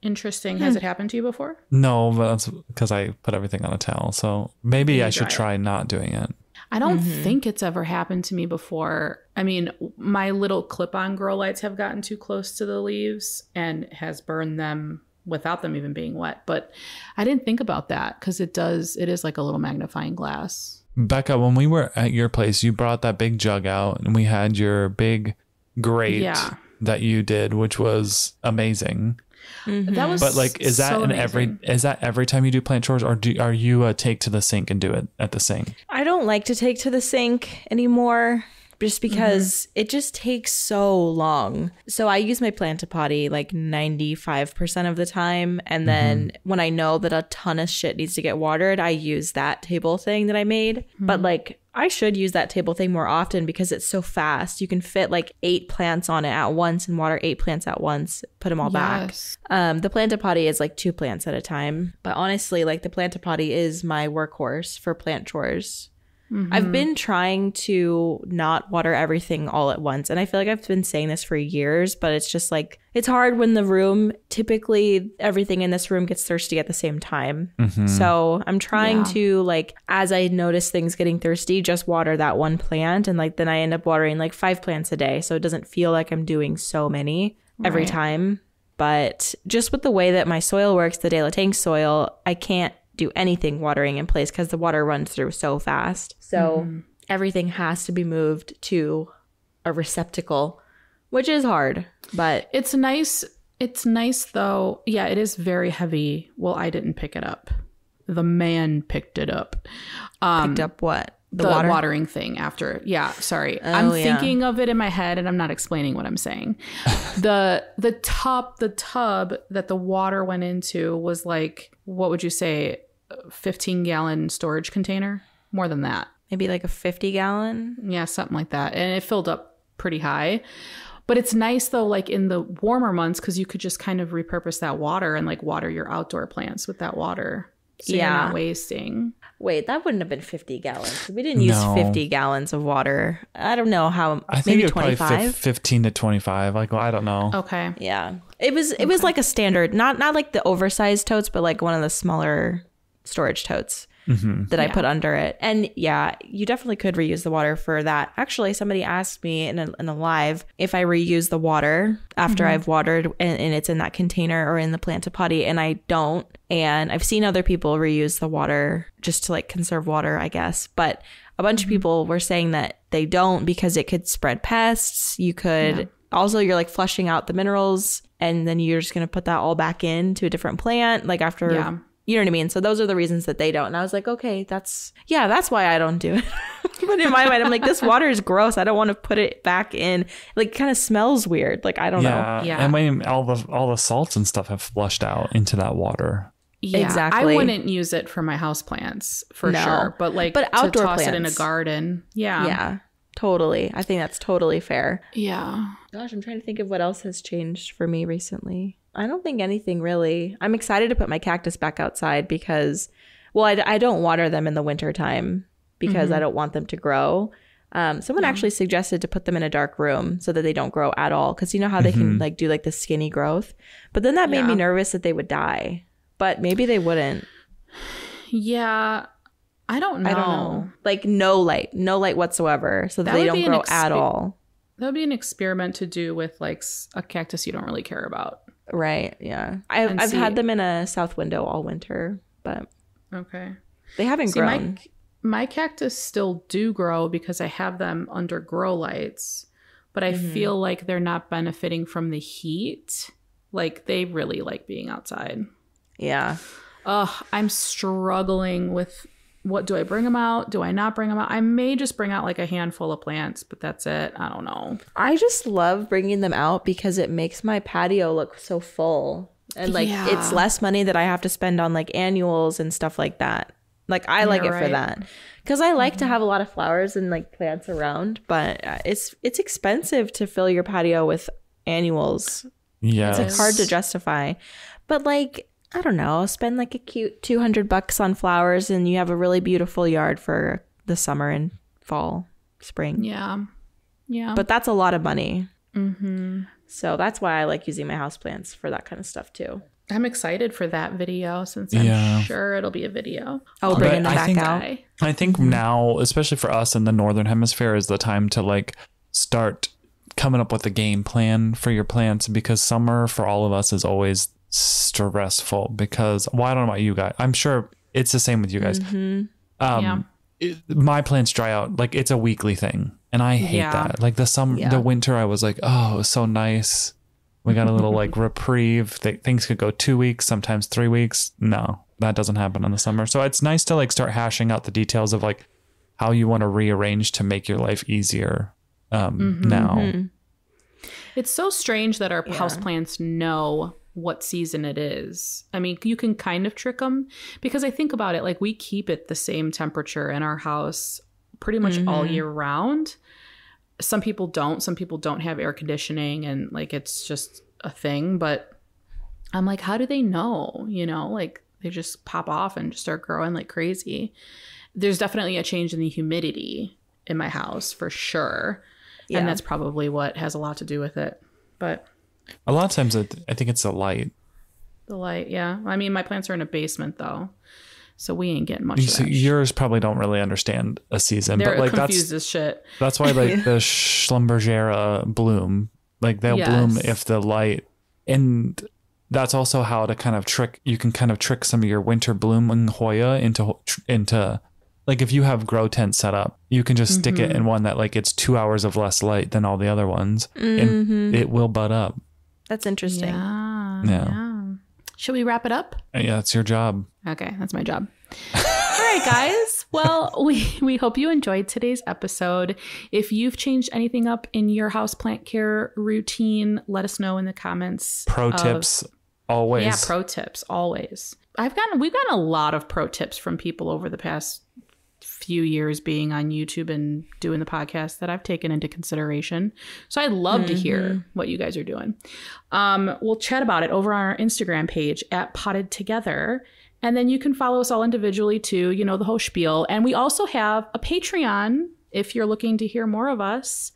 Interesting. Has it happened to you before? No, but that's because I put everything on a towel. So maybe I should try not doing it. I don't think it's ever happened to me before. I mean, my little clip-on grow lights have gotten too close to the leaves and has burned them without them even being wet. But I didn't think about that because it is like a little magnifying glass. Becca, when we were at your place, you brought that big jug out and we had your big grate that you did, which was amazing. That was, but like, is that every time you do plant chores, or are you take to the sink and do it at the sink? I don't like to take to the sink anymore, just because it just takes so long. So I use my Plant-A-Potty like 95% of the time, and then when I know that a ton of shit needs to get watered, I use that table thing that I made. But like, I should use that table thing more often because it's so fast. You can fit like 8 plants on it at once and water 8 plants at once, put them all back. The Plant-A-Potty is like 2 plants at a time. But honestly, like the Plant-A-Potty is my workhorse for plant chores. I've been trying to not water everything all at once. And I feel like I've been saying this for years, but it's just like, it's hard when the room, typically everything in this room gets thirsty at the same time. So I'm trying to like, as I notice things getting thirsty, just water that one plant. And like, then I end up watering like 5 plants a day. So it doesn't feel like I'm doing so many every time. But just with the way that my soil works, the De La Tank soil, I can't do anything watering in place because the water runs through so fast. So everything has to be moved to a receptacle, which is hard, but it's nice. It's nice though. Yeah, it is very heavy. Well, I didn't pick it up. The man picked it up. Picked up what? The watering thing after. Yeah, sorry. I'm thinking of it in my head and I'm not explaining what I'm saying. The tub that the water went into was like, what would you say, 15-gallon storage container? More than that. Maybe like a 50-gallon? Yeah, something like that. And it filled up pretty high. But it's nice though, like in the warmer months, because you could just kind of repurpose that water and like water your outdoor plants with that water. So you're not wasting. Wait, that wouldn't have been 50 gallons. We didn't use 50 gallons of water. I don't know how. I think maybe 25? 15 to 25. Like, well, I don't know. Okay. Yeah. It was like a standard, not like the oversized totes, but like one of the smaller storage totes. that I put under it. And yeah, you definitely could reuse the water for that. Actually, somebody asked me in a live if I reuse the water after I've watered and it's in that container or in the planted potty, and I don't. And I've seen other people reuse the water just to like conserve water, I guess. But a bunch of people were saying that they don't because it could spread pests. You could also, you're like flushing out the minerals, and then you're just going to put that all back into a different plant like after, you know what I mean? So those are the reasons that they don't. And I was like, okay, that's why I don't do it. But in my mind, I'm like, this water is gross. I don't want to put it back in. Like, kind of smells weird. Like, I don't know. Yeah. And when all the salts and stuff have flushed out into that water. Yeah, exactly. I wouldn't use it for my houseplants for sure, but outdoor to toss plants. it in a garden. Yeah, totally. I think that's totally fair. Yeah. Gosh, I'm trying to think of what else has changed for me recently. I don't think anything really. I'm excited to put my cactus back outside because, well, I don't water them in the winter time because I don't want them to grow. Someone actually suggested to put them in a dark room so that they don't grow at all, because you know how they can like do like the skinny growth, but then that made me nervous that they would die. But maybe they wouldn't. Yeah. I don't know. Like no light whatsoever, so that they don't grow at all. That would be an experiment to do with like a cactus you don't really care about. Right. Yeah. I've had them in a south window all winter, but they haven't grown. My cactus still do grow because I have them under grow lights, but I feel like they're not benefiting from the heat. Like they really like being outside. Yeah. I'm struggling with what do I bring them out? Do I not bring them out? I may just bring out like a handful of plants, but that's it. I don't know. I just love bringing them out because it makes my patio look so full. And like it's less money that I have to spend on like annuals and stuff like that. Like I like it for that. Because I like to have a lot of flowers and like plants around, but it's expensive to fill your patio with annuals. Yeah. It's like hard to justify. But like, I don't know, spend like a cute $200 on flowers and you have a really beautiful yard for the summer and fall, spring. Yeah. Yeah. But that's a lot of money. So that's why I like using my houseplants for that kind of stuff too. I'm excited for that video since I'm sure it'll be a video. Oh, bringing them back out. I think now, especially for us in the Northern Hemisphere, is the time to like start coming up with a game plan for your plants, because summer for all of us is always stressful because, well, I don't know about you guys. I'm sure it's the same with you guys. My plants dry out. Like it's a weekly thing. And I hate that. Like the winter, I was like, oh, it was so nice. We got a little like reprieve. Things could go 2 weeks, sometimes 3 weeks. No, that doesn't happen in the summer. So it's nice to like start hashing out the details of like how you want to rearrange to make your life easier now. It's so strange that our houseplants know what season it is. I mean, you can kind of trick them because I think about it, like we keep it the same temperature in our house pretty much all year round. Some people don't. Some people don't have air conditioning and like it's just a thing. But I'm like, how do they know? You know, like they just pop off and just start growing like crazy. There's definitely a change in the humidity in my house for sure. Yeah. And that's probably what has a lot to do with it. But a lot of times I think it's the light. The light, yeah. I mean, my plants are in a basement though, so we ain't getting much. Yours probably don't really understand a season. They're but like confused as shit. That's why like the Schlumbergera bloom, like they'll bloom if the light, and that's also how to kind of trick. You can kind of trick some of your winter blooming Hoya into like if you have grow tent set up, you can just stick it in one that like it's 2 hours of less light than all the other ones, and it will bud up. That's interesting. Yeah. Should we wrap it up? Yeah, that's your job. Okay, that's my job. All right, guys. Well, we hope you enjoyed today's episode. If you've changed anything up in your houseplant care routine, let us know in the comments. Pro tips, always. Yeah, pro tips, always. We've gotten a lot of pro tips from people over the past few years being on YouTube and doing the podcast that I've taken into consideration. So I'd love to hear what you guys are doing. We'll chat about it over on our Instagram page at Potted Together. And then you can follow us all individually too, you know, the whole spiel. And we also have a Patreon if you're looking to hear more of us.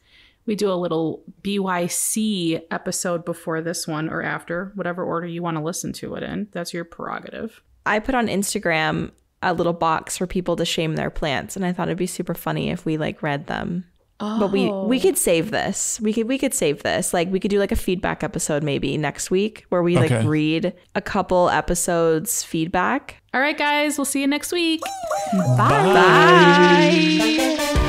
We do a little BYC episode before this one or after, whatever order you want to listen to it in. That's your prerogative. I put on Instagram a little box for people to shame their plants, and I thought it'd be super funny if we like read them. But we could save this. We could save this. Like we could do like a feedback episode maybe next week where we like read a couple episodes feedback. All right, guys, we'll see you next week. Bye. Bye.